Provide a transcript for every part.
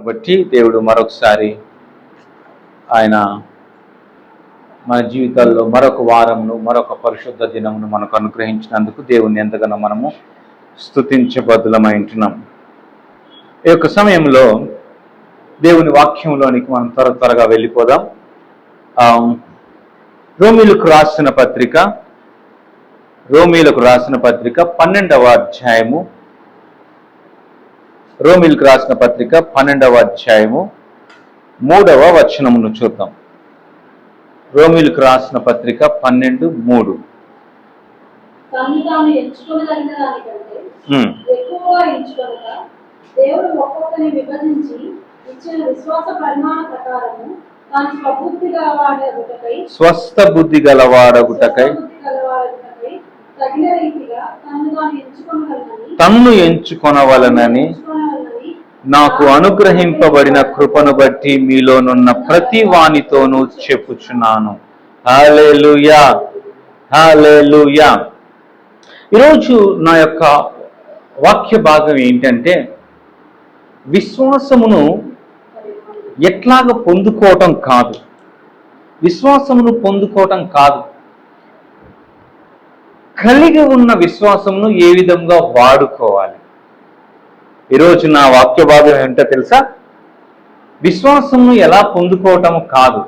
బట్టి దేవుడు మరొకసారి ఆయన మన జీవితాల్లో మరొక వారంను, మరొక పరిశుద్ధ దినమును మనకు అనుగ్రహించినందుకు దేవుణ్ణి ఎంతగానో మనము స్తుతించబద్దులమై ఉంటున్నాం. ఈ యొక్క సమయంలో దేవుని వాక్యంలోనికి మనం త్వరగా వెళ్ళిపోదాం. రోమీలకు రాసిన పత్రిక 12వ అధ్యాయము. రోమీలకు రాసిన పత్రిక 12వ అధ్యాయము 3వ వచనమును చూద్దాం. రోమీలకు రాసిన పత్రిక 12:3. దేవుడు ఒక్కొక్కరిని విభజించి ఇచ్చిన విశ్వాస పరిమాణ ప్రకారము స్వస్థ బుద్ధి గలవాడగుటకై తగిన రీతిగా తన్ను ఎంచుకొనవలనని నాకు అనుగ్రహింపబడిన కృపను బట్టి మీలోనున్న ప్రతి వానితోనూ చెప్పుచున్నాను. హల్లెలూయా, హల్లెలూయా. ఈరోజు నా యొక్క వాక్య భాగం ఏంటంటే, విశ్వాసమును ఎట్లాగ పొందుకోవటం కాదు, విశ్వాసమును పొందుకోవటం కాదు, కలిగి ఉన్న విశ్వాసమును ఏ విధంగా వాడుకోవాలి. ఈరోజు నా వాక్య భాగం ఏంటో తెలుసా? విశ్వాసమును ఎలా పొందుకోవటం కాదు,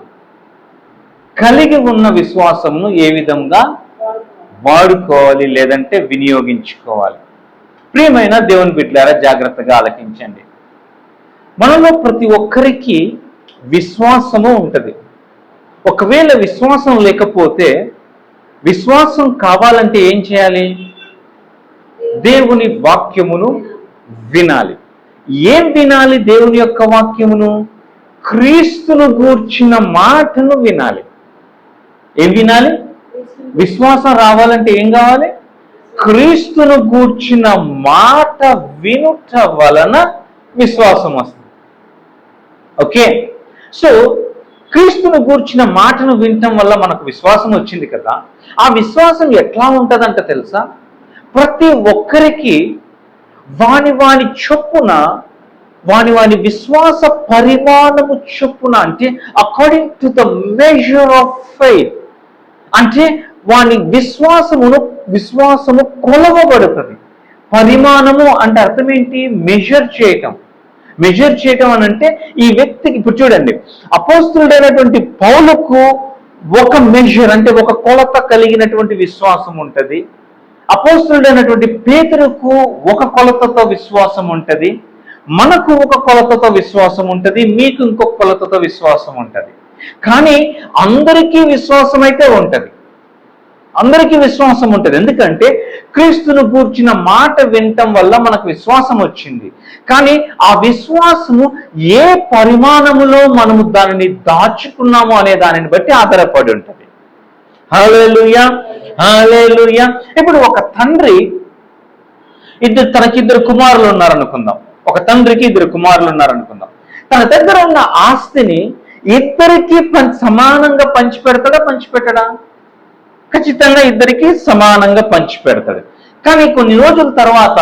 కలిగి ఉన్న విశ్వాసమును ఏ విధంగా వాడుకోవాలి, లేదంటే వినియోగించుకోవాలి. ప్రియమైన దేవుని బిడ్డలారా, జాగ్రత్తగా ఆలకించండి. మనలో ప్రతి ఒక్కరికి విశ్వాసము ఉంటుంది. ఒకవేళ విశ్వాసం లేకపోతే, విశ్వాసం కావాలంటే ఏం చేయాలి? దేవుని వాక్యమును వినాలి. ఏం వినాలి? దేవుని యొక్క వాక్యమును, క్రీస్తును గూర్చిన మాటను వినాలి. ఏం వినాలి? విశ్వాసం రావాలంటే ఏం కావాలి? క్రీస్తును గూర్చిన మాట వినుట వలన విశ్వాసం వస్తుంది. ఓకే, సో క్రీస్తును గూర్చిన మాటను వినటం వల్ల మనకు విశ్వాసం వచ్చింది కదా. ఆ విశ్వాసం ఎట్లా ఉంటుందంట తెలుసా? ప్రతి ఒక్కరికి వాని చొప్పున, వాని విశ్వాస పరిమాణము చొప్పున, అంటే according to the measure of faith, అంటే వాని విశ్వాసము కొలవబడుతుంది. పరిమాణము అంటే అర్థం ఏంటి? మెజర్ చేయటం అని అంటే, ఈ వ్యక్తికి ఇప్పుడు చూడండి, అపోస్తలుడైనటువంటి పౌలుకు ఒక మెజర్, అంటే ఒక కొలత కలిగినటువంటి విశ్వాసం ఉంటుంది. అపోస్తలుడైనటువంటి పేతురుకు ఒక కొలతతో విశ్వాసం ఉంటుంది. మనకు ఒక కొలతతో విశ్వాసం ఉంటుంది, మీకు ఇంకొక కొలతతో విశ్వాసం ఉంటుంది. కానీ అందరికీ విశ్వాసం అయితే ఉంటుంది, అందరికీ విశ్వాసం ఉంటుంది. ఎందుకంటే క్రీస్తును గూర్చిన మాట వినటం వల్ల మనకు విశ్వాసం వచ్చింది. కానీ ఆ విశ్వాసము ఏ పరిమాణములో మనము దానిని దాచుకున్నాము అనే దానిని బట్టి ఆధారపడి ఉంటుంది. హల్లెలూయా, హల్లెలూయా. ఇప్పుడు ఒక తండ్రి తనకిద్దరు కుమారులు ఉన్నారనుకుందాం. ఒక తండ్రికి 2 కుమారులు ఉన్నారనుకుందాం. తన దగ్గర ఉన్న ఆస్తిని ఇద్దరికి సమానంగా పంచిపెట్టడా? ఖచ్చితంగా ఇద్దరికి సమానంగా పంచిపెడతాడు. కానీ కొన్ని రోజుల తర్వాత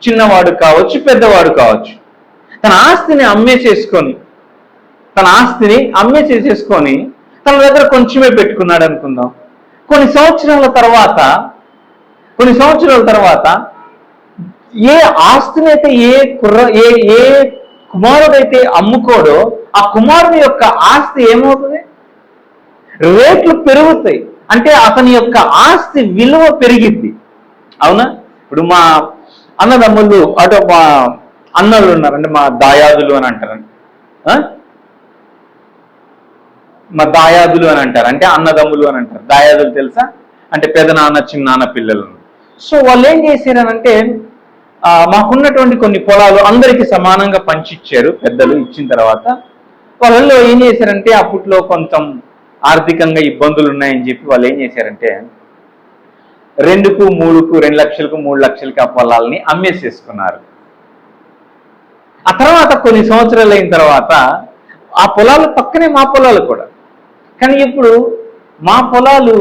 చిన్నవాడు కావచ్చు, పెద్దవాడు కావచ్చు, తన ఆస్తిని అమ్మేసేసుకొని తన దగ్గర కొంచెమే పెట్టుకున్నాడు అనుకుందాం. కొన్ని సంవత్సరాల తర్వాత ఏ ఆస్తిని అయితే ఏ కుమారుడైతే అమ్ముకోడో ఆ కుమారుని యొక్క ఆస్తి ఏమవుతుంది? రేట్లు పెరుగుతాయి. అంటే అతని యొక్క ఆస్తి విలువ పెరిగిద్ది. అవునా? ఇప్పుడు మా అన్నదమ్ముళ్ళు, అటు మా అన్నలు ఉన్నారంటే మా దాయాదులు అని అంటారండి, మా దాయాదులు అని అంటారు, అంటే అన్నదమ్ములు అని అంటారు. దాయాదులు తెలుసా? అంటే పెదనాన్న చిన్నాన్న పిల్లలు. సో వాళ్ళు ఏం చేశారనంటే, మాకున్నటువంటి కొన్ని పొలాలు అందరికీ సమానంగా పంచిచ్చారు. పెద్దలు ఇచ్చిన తర్వాత వాళ్ళల్లో ఏం చేశారంటే, అప్పట్లో కొంచెం ఆర్థికంగా ఇబ్బందులు ఉన్నాయని చెప్పి వాళ్ళు ఏం చేశారంటే 2కు 3కు 2 లక్షలకు 3 లక్షలకి ఆ పొలాలని అమ్మేసేసుకున్నారు. ఆ తర్వాత కొన్ని సంవత్సరాలు అయిన తర్వాత ఆ పొలాలు పక్కనే మా పొలాలు కూడా. కానీ ఇప్పుడు మా పొలాలు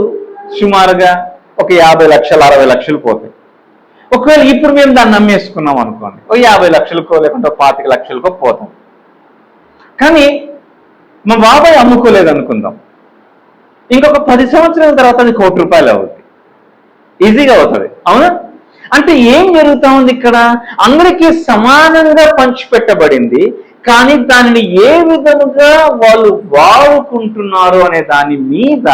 సుమారుగా ఒక 50 లక్షలు 60 లక్షలు పోతాయి. ఒకవేళ ఇప్పుడు మేము దాన్ని అమ్మేసుకున్నాం అనుకోండి, ఓ 50 లక్షలకో లేకుంటే 25 లక్షలకో పోతాం. కానీ మా బాబాయ్ అమ్ముకోలేదు అనుకుందాం, ఇంకొక 10 సంవత్సరాల తర్వాత అది ₹1,00,00,000 అవుతుంది, ఈజీగా అవుతుంది. అవునా? అంటే ఏం జరుగుతా ఉంది ఇక్కడ? అందరికీ సమానంగా పంచిపెట్టబడింది, కానీ దానిని ఏ విధముగా వాళ్ళు వాడుకుంటున్నారు అనే దాని మీద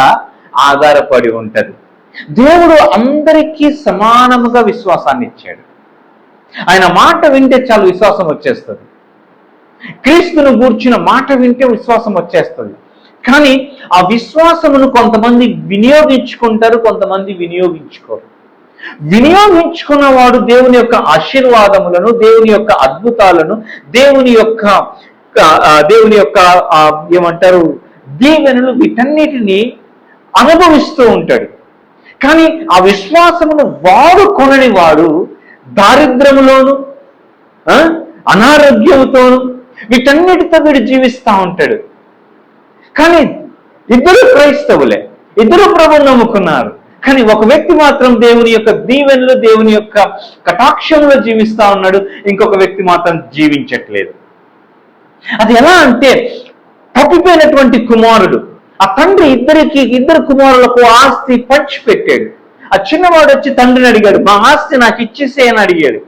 ఆధారపడి ఉంటది. దేవుడు అందరికీ సమానముగా విశ్వాసాన్ని ఇచ్చాడు. ఆయన మాట వింటే చాలు విశ్వాసం వచ్చేస్తుంది. క్రీస్తును గూర్చిన మాట వింటే విశ్వాసం వచ్చేస్తుంది. కానీ ఆ విశ్వాసమును కొంతమంది వినియోగించుకుంటారు, కొంతమంది వినియోగించుకోరు. వినియోగించుకున్నవాడు దేవుని యొక్క ఆశీర్వాదములను, దేవుని యొక్క అద్భుతాలను, దేవుని యొక్క ఏమంటారు దీవెనలు, వీటన్నిటిని అనుభవిస్తూ ఉంటాడు. కానీ ఆ విశ్వాసమును వాడుకొనని వాడు దారిద్ర్యములోను, అనారోగ్యంతోను, వీటన్నిటితో వీడు జీవిస్తూ ఉంటాడు. కానీ ఇద్దరు క్రైస్తవులే, ఇద్దరు ప్రభువును నమ్ముకున్నారు. కానీ ఒక వ్యక్తి మాత్రం దేవుని యొక్క దీవెనలు, దేవుని యొక్క కటాక్షంలో జీవిస్తా ఉన్నాడు, ఇంకొక వ్యక్తి మాత్రం జీవించట్లేదు. అది ఎలా అంటే, తప్పిపోయినటువంటి కుమారుడు, ఆ తండ్రి ఇద్దరు కుమారులకు ఆస్తి పంచిపెట్టాడు. ఆ చిన్నవాడు వచ్చి తండ్రిని అడిగాడు, మా ఆస్తి నాకు ఇచ్చేసే అని అడిగాడు.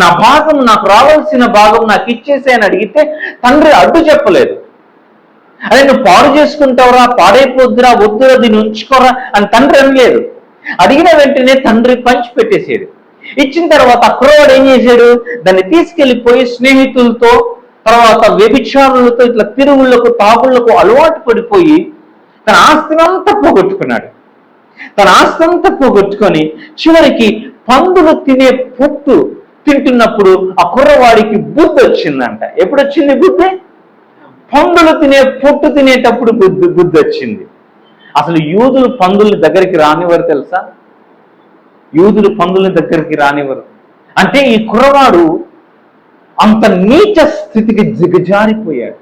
నా భాగం, నాకు రావాల్సిన భాగం నాకు ఇచ్చేసే అని అడిగితే తండ్రి అడ్డు చెప్పలేదు. అదే నువ్వు పాడు చేసుకుంటావురా, పాడైపోద్దురా, వద్దురా, దీన్ని ఉంచుకోరా అని తండ్రి అనలేదు. అడిగిన వెంటనే తండ్రి పంచిపెట్టేసాడు. ఇచ్చిన తర్వాత అక్రోవాడు ఏం చేశాడు? దాన్ని తీసుకెళ్లిపోయి స్నేహితులతో, తర్వాత వ్యభిచారులతో ఇట్లా తిరుగుళ్లకు, తాగుళ్లకు అలవాటు పడిపోయి తన ఆస్తినంతా పోగొట్టుకున్నాడు. తన ఆస్తంతా పోగొట్టుకొని చివరికి పందులు తినే పొట్టు తింటున్నప్పుడు ఆ కుర్రవాడికి బుద్ధి వచ్చిందంట. ఎప్పుడు వచ్చింది బుద్ధి? పందులు తినే పొట్టు తినేటప్పుడు బుద్ధి వచ్చింది. అసలు యూదులు పందుల్ని దగ్గరికి రానివ్వరు తెలుసా? యూదులు పందుల్ని దగ్గరికి రానివ్వరు. అంటే ఈ కుర్రవాడు అంత నీచ స్థితికి దిగజారిపోయాడు.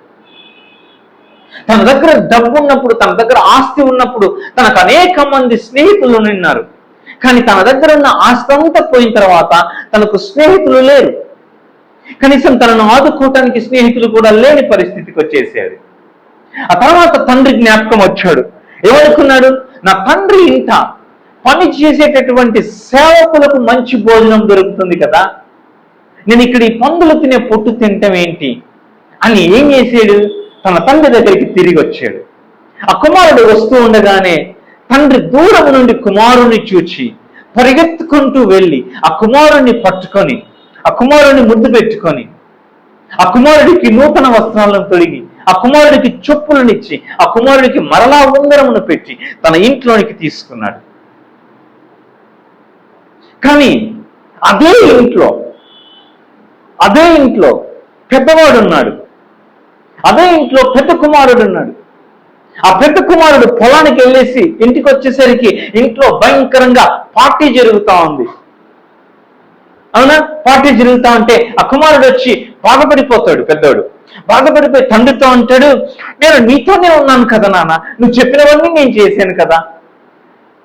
తన దగ్గర డబ్బు ఉన్నప్పుడు, తన దగ్గర ఆస్తి ఉన్నప్పుడు తనకు అనేక మంది స్నేహితులు ఉన్నారు. కానీ తన దగ్గర ఉన్న ఆస్తి అంతా పోయిన తర్వాత తనకు స్నేహితులు లేరు. కనీసం తనను ఆదుకోవటానికి స్నేహితులు కూడా లేని పరిస్థితికి వచ్చేసాడు. ఆ తర్వాత తండ్రి జ్ఞాపకం వచ్చాడు. ఏమనుకున్నాడు? నా తండ్రి ఇంట పని చేసేటటువంటి సేవకులకు మంచి భోజనం దొరుకుతుంది కదా, నేను ఇక్కడ ఈ పందులు తినే పొట్టు తినటం ఏంటి అని ఏం చేశాడు? తన తండ్రి దగ్గరికి తిరిగి వచ్చాడు. ఆ కుమారుడు వస్తూ ఉండగానే తండ్రి దూరం నుండి కుమారుని చూచి పరిగెత్తుకుంటూ వెళ్ళి ఆ కుమారుణ్ణి పట్టుకొని, ఆ కుమారుని ముద్దు పెట్టుకొని, ఆ కుమారుడికి నూతన వస్త్రాలను తొడిగి, ఆ కుమారుడికి చొప్పులనిచ్చి, ఆ కుమారుడికి మరలా ఉంగరమును పెట్టి తన ఇంట్లోనికి తీసుకున్నాడు. కానీ అదే ఇంట్లో పెద్దవాడు ఉన్నాడు. అదే ఇంట్లో పెద్ద కుమారుడు ఉన్నాడు. ఆ పెద్ద కుమారుడు పొలానికి వెళ్ళేసి ఇంటికి వచ్చేసరికి ఇంట్లో భయంకరంగా పార్టీ జరుగుతూ ఉంది. అవునా? పార్టీ జరుగుతా ఉంటే ఆ కుమారుడు వచ్చి బాధపడిపోతాడు. పెద్దోడు బాధపడిపోయి తండ్రితో అంటాడు, నేను నీతోనే ఉన్నాను కదా నాన్న, నువ్వు చెప్పినవన్నీ నేను చేశాను కదా,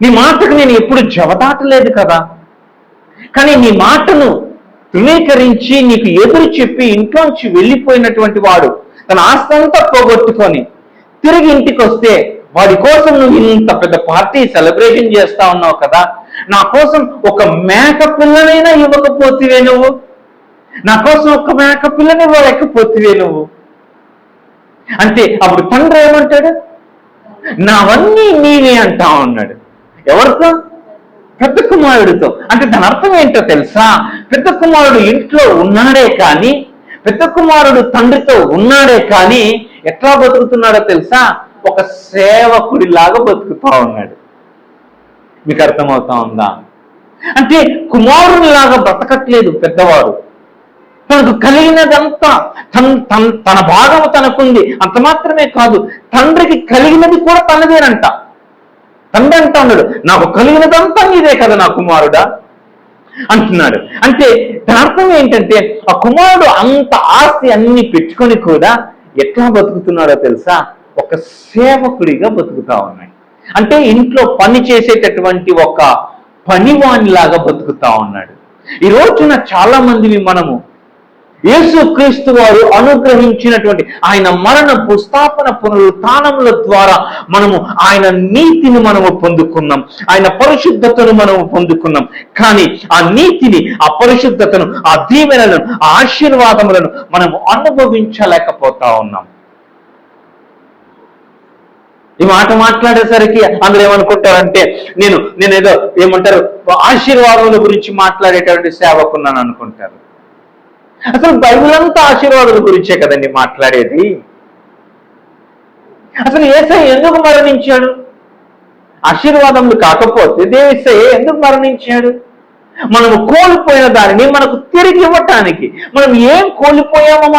నీ మాటకు నేను ఎప్పుడు జవదాటలేదు కదా, కానీ నీ మాటను ధృవీకరించి నీకు ఎదురు చెప్పి ఇంట్లోంచి వెళ్ళిపోయినటువంటి వాడు తన ఆస్తంతా పోగొట్టుకొని తిరిగి ఇంటికి వస్తే వాడి కోసం నువ్వు ఇంత పెద్ద పార్టీ సెలబ్రేషన్ చేస్తా ఉన్నావు కదా, నా కోసం ఒక మేక పిల్లనైనా ఇవ్వకపోతివే నువ్వు, నా కోసం ఒక మేక పిల్లని ఇవ్వలేకపోతివే నువ్వు అంటే అప్పుడు తండ్రి ఏమంటాడు? నావన్నీ నీవే అంటా ఉన్నాడు. ఎవరితో? పెద్ద కుమారుడితో. అంటే దాని అర్థం ఏంటో తెలుసా? పెద్ద కుమారుడు ఇంట్లో ఉన్నాడే కానీ, పెద్ద కుమారుడు తండ్రితో ఉన్నాడే కానీ ఎట్లా బతుకుతున్నాడో తెలుసా? ఒక సేవకుడిలాగా బతుకుతా ఉన్నాడు. మీకు అర్థమవుతా ఉందా? అంటే కుమారుడిలాగా బ్రతకట్లేదు పెద్దవాడు. తనకు కలిగినదంతా తన భాగము తనకుంది. అంత మాత్రమే కాదు, తండ్రికి కలిగినది కూడా తనదేనంట. తండ్రి అంటా ఉన్నాడు, నాకు కలిగినదంతా నీదే కదా నా కుమారుడా అంటున్నాడు. అంటే దాని అర్థం ఏంటంటే ఆ కుమారుడు అంత ఆస్తి అన్ని పెట్టుకొని కూడా ఎట్లా బతుకుతున్నాడో తెలుసా? ఒక సేవకుడిగా బతుకుతా ఉన్నాడు. అంటే ఇంట్లో పని చేసేటటువంటి ఒక పనివాణిలాగా బతుకుతా ఉన్నాడు. ఈ రోజున చాలా మందిని మనము యేసుక్రీస్తు వారు అనుగ్రహించినటువంటి ఆయన మరణ భూస్థాపన పునరుత్థానముల ద్వారా మనము ఆయన నీతిని మనము పొందుకున్నాం, ఆయన పరిశుద్ధతను మనము పొందుకున్నాం. కానీ ఆ నీతిని, ఆ పరిశుద్ధతను, ఆ దీవెనలను, ఆ ఆశీర్వాదములను మనము అనుభవించలేకపోతా ఉన్నాం. ఈ మాట మాట్లాడేసరికి అందరూ ఏమనుకుంటారంటే నేను ఏదో ఏమంటారు ఆశీర్వాదముల గురించి మాట్లాడేటువంటి సేవకున్నాను అనుకుంటారు. అసలు బైబిల్ అంతా ఆశీర్వాదాల గురించే కదండి మాట్లాడేది. అసలు యేసయ్య ఎందుకు మరణించాడు? ఆశీర్వాదములు కాకపోతే యేసయ్య ఎందుకు మరణించాడు? మనము కోల్పోయిన దానిని మనకు తిరిగి ఇవ్వటానికి. మనం ఏం కోల్పోయామో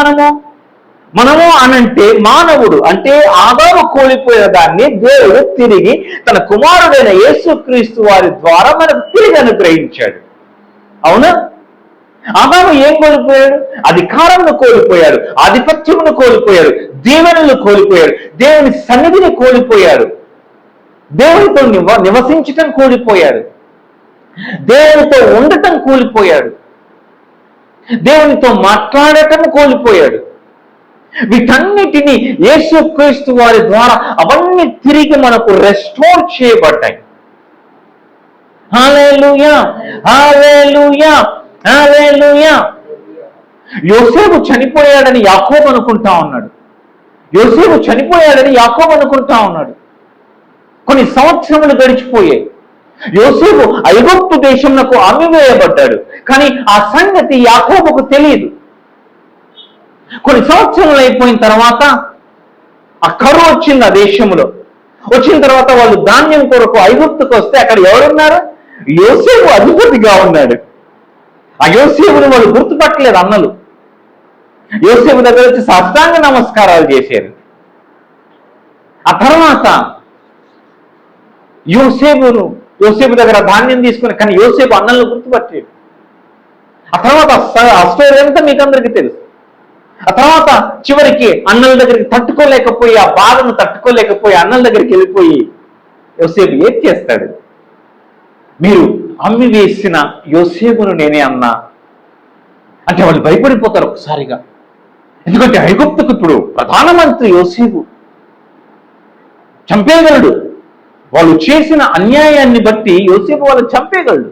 మనము అనంటే మానవుడు, అంటే ఆదాము కోల్పోయిన దాన్ని దేవుడు తిరిగి తన కుమారుడైన యేసుక్రీస్తు వారి ద్వారా మనకు తిరిగి అనుగ్రహించాడు. అవునా? ఆదాము ఏం కోల్పోయాడు? అధికారంను కోల్పోయాడు, ఆధిపత్యమును కోల్పోయాడు, దీవెనలు కోల్పోయాడు, దేవుని సన్నిధిని కోల్పోయాడు, దేవునితో నివసించటం కోల్పోయాడు, దేవునితో ఉండటం కోల్పోయాడు, దేవునితో మాట్లాడటం కోల్పోయాడు. వీటన్నిటినీ యేసుక్రీస్తు వారి ద్వారా అవన్నీ తిరిగి మనకు రెస్టోర్ చేయబడ్డాయి. హల్లెలూయా, హల్లెలూయా, హల్లెలూయా. యోసేపు చనిపోయాడని యాకోబు అనుకుంటా ఉన్నాడు. యోసేపు చనిపోయాడని యాకోబు అనుకుంటా ఉన్నాడు. కొన్ని సంవత్సరములు గడిచిపోయాయి. యోసేపు ఐగుప్తు దేశంలో అమ్మివేయబడ్డాడు. కానీ ఆ సంగతి యాకోబుకు తెలియదు. కొన్ని సంవత్సరాలు అయిపోయిన తర్వాత ఆ కరువు వచ్చింది ఆ దేశంలో. వచ్చిన తర్వాత వాళ్ళు ధాన్యం కొరకు ఐగుప్తుకు వస్తే అక్కడ ఎవరున్నారు? యోసేపు అధిపతిగా ఉన్నాడు. ఆ యోసేపుని వాళ్ళు గుర్తుపట్టలేదు అన్నలు. యోసేపు దగ్గర వచ్చి సాష్టాంగ నమస్కారాలు చేశారు. ఆ తర్వాత యోసేపు దగ్గర ధాన్యం తీసుకుని, కానీ యోసేపు అన్నలను గుర్తుపట్టలేదు. ఆ తర్వాత ఆ స్టోరీ అంతా మీకు అందరికీ తెలుసు. ఆ తర్వాత చివరికి అన్నల దగ్గరికి తట్టుకోలేకపోయి, ఆ బాధను తట్టుకోలేకపోయి అన్నల దగ్గరికి వెళ్ళిపోయి యోసేపు ఏం చేస్తాడు? మీరు అమ్మి వేసిన యోసేపును నేనే అన్నా అంటే వాళ్ళు భయపడిపోతారు ఒకసారిగా. ఎందుకంటే ఐగుప్తుకు ఇప్పుడు ప్రధానమంత్రి యోసేపు, చంపేయగలడు. వాళ్ళు చేసిన అన్యాయాన్ని బట్టి యోసేపు వాళ్ళు చంపేయగలడు.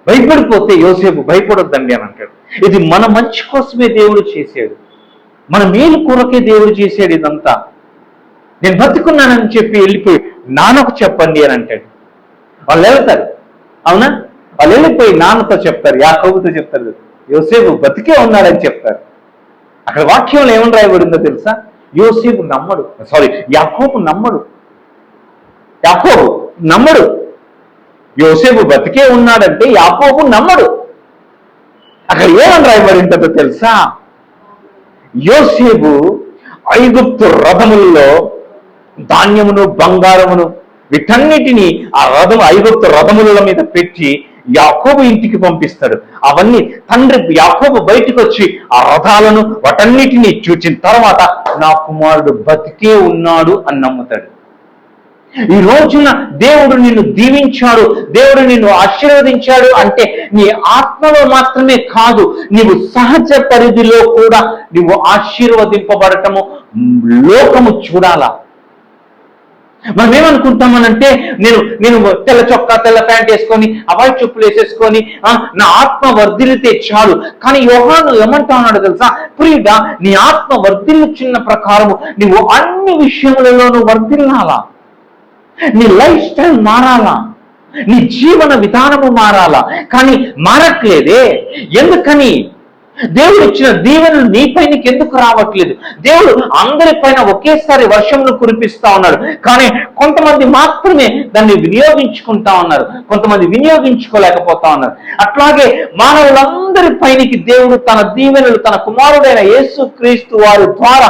భయపడిపోతే యోసేపు భయపడొద్దండి అని అంటాడు. ఇది మన మంచి కోసమే దేవుడు చేశాడు, మన మేలు కొరకే దేవుడు చేశాడు ఇదంతా. నేను బతుకున్నానని చెప్పి వెళ్ళిపోయి నాన్నకు చెప్పండి అని అంటాడు. వాళ్ళు వెళ్తారు, అవునా? వాళ్ళు వెళ్ళిపోయి నాన్నతో చెప్తారు, యాకోబుతో చెప్తారు, యోసేపు బతికే ఉన్నాడని చెప్తారు. అక్కడ వాక్యంలో ఏమని రాయబడిందో తెలుసా? యోసేపు నమ్మడు, యాకోబు నమ్మడు. యోసేపు బతికే ఉన్నాడంటే యాకోబు నమ్మడు. అక్కడ ఏమని రాయబడిందో తెలుసా? యోసేపు ఐగుప్తు రథములలో ధాన్యమును, బంగారమును, వీటన్నిటినీ ఆ ఐగుప్తు రథముల మీద పెట్టి యాకోబు ఇంటికి పంపిస్తాడు. అవన్నీ తండ్రి యాకోబు బయటకు వచ్చి ఆ రథాలను వాటన్నిటినీ చూచిన తర్వాత నా కుమారుడు బతికే ఉన్నాడు అని నమ్ముతాడు. ఈ రోజున దేవుడు నిన్ను దీవించాడు, దేవుడు నిన్ను ఆశీర్వదించాడు అంటే నీ ఆత్మలో మాత్రమే కాదు, నీవు సహజ పరిధిలో కూడా నీవు ఆశీర్వదింపబడటము లోకము చూడాలా. మనం ఏమనుకుంటామనంటే నేను తెల్ల చొక్కా, తెల్ల ప్యాంట్ వేసుకొని, అవాయి చెప్పులు వేసేసుకొని నా ఆత్మ వర్ధిల్లితే చాలు. కానీ యోహాను ఏమంటా ఉన్నాడు తెలుసా? ప్రియుడా, నీ ఆత్మ వర్ధిల్లుచున్న ప్రకారము నీవు అన్ని విషయములలోనూ వర్ధిల్లాలా. నీ లైఫ్ స్టైల్ మారాలా, నీ జీవన విధానము మారాలా. కానీ మారట్లేదే. ఎందుకని? దేవుడు ఇచ్చిన దీవెనలు నీ పైనకి ఎందుకు రావట్లేదు? దేవుడు అందరిపైన ఒకేసారి వర్షంను కురిపిస్తా ఉన్నాడు, కానీ కొంతమంది మాత్రమే దాన్ని వినియోగించుకుంటా ఉన్నారు, కొంతమంది వినియోగించుకోలేకపోతా ఉన్నారు. అట్లాగే మానవులందరి పైనకి దేవుడు తన దీవెనలు తన కుమారుడైన యేసుక్రీస్తు వారి ద్వారా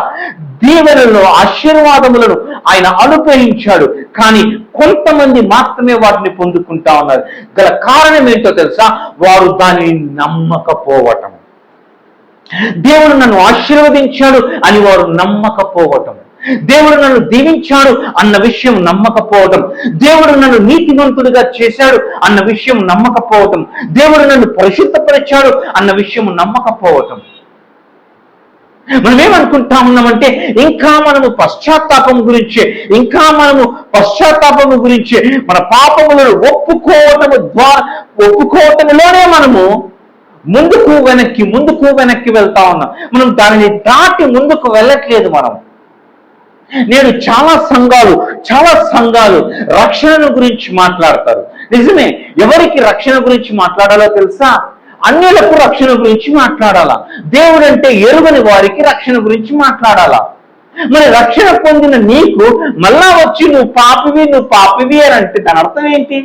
దీవెనలను, ఆశీర్వాదములను ఆయన అనుగ్రహించాడు. కానీ కొంతమంది మాత్రమే వాటిని పొందుకుంటా ఉన్నారు. గల కారణం ఏంటో తెలుసా? వారు దానిని నమ్మకపోవటం. దేవుడు నన్ను ఆశీర్వదించాడు అని వారు నమ్మకపోవటం. దేవుడు నన్ను దీవించాడు అన్న విషయం నమ్మకపోవటం, దేవుడు నన్ను నీతిమంతుడిగా చేశాడు అన్న విషయం నమ్మకపోవటం, దేవుడు నన్ను పరిశుద్ధపరిచాడు అన్న విషయం నమ్మకపోవటం. మనం ఏమనుకుంటా ఉన్నామంటే ఇంకా మనము పశ్చాత్తాపం గురించి మన పాపములను ఒప్పుకోవటంలోనే మనము ముందుకు వెనక్కి వెళ్తా ఉన్నాం. మనం దానిని దాటి ముందుకు వెళ్ళట్లేదు. మనం నేను చాలా సంఘాలు రక్షణ గురించి మాట్లాడతారు. నిజమే, ఎవరికి రక్షణ గురించి మాట్లాడాలో తెలుసా? అన్యులకు రక్షణ గురించి మాట్లాడాలా, దేవుడంటే ఎరుగని వారికి రక్షణ గురించి మాట్లాడాలా. మరి రక్షణ పొందిన నీకు మళ్ళా వచ్చి నువ్వు పాపివి అని అంటే దాని అర్థం ఏంటి?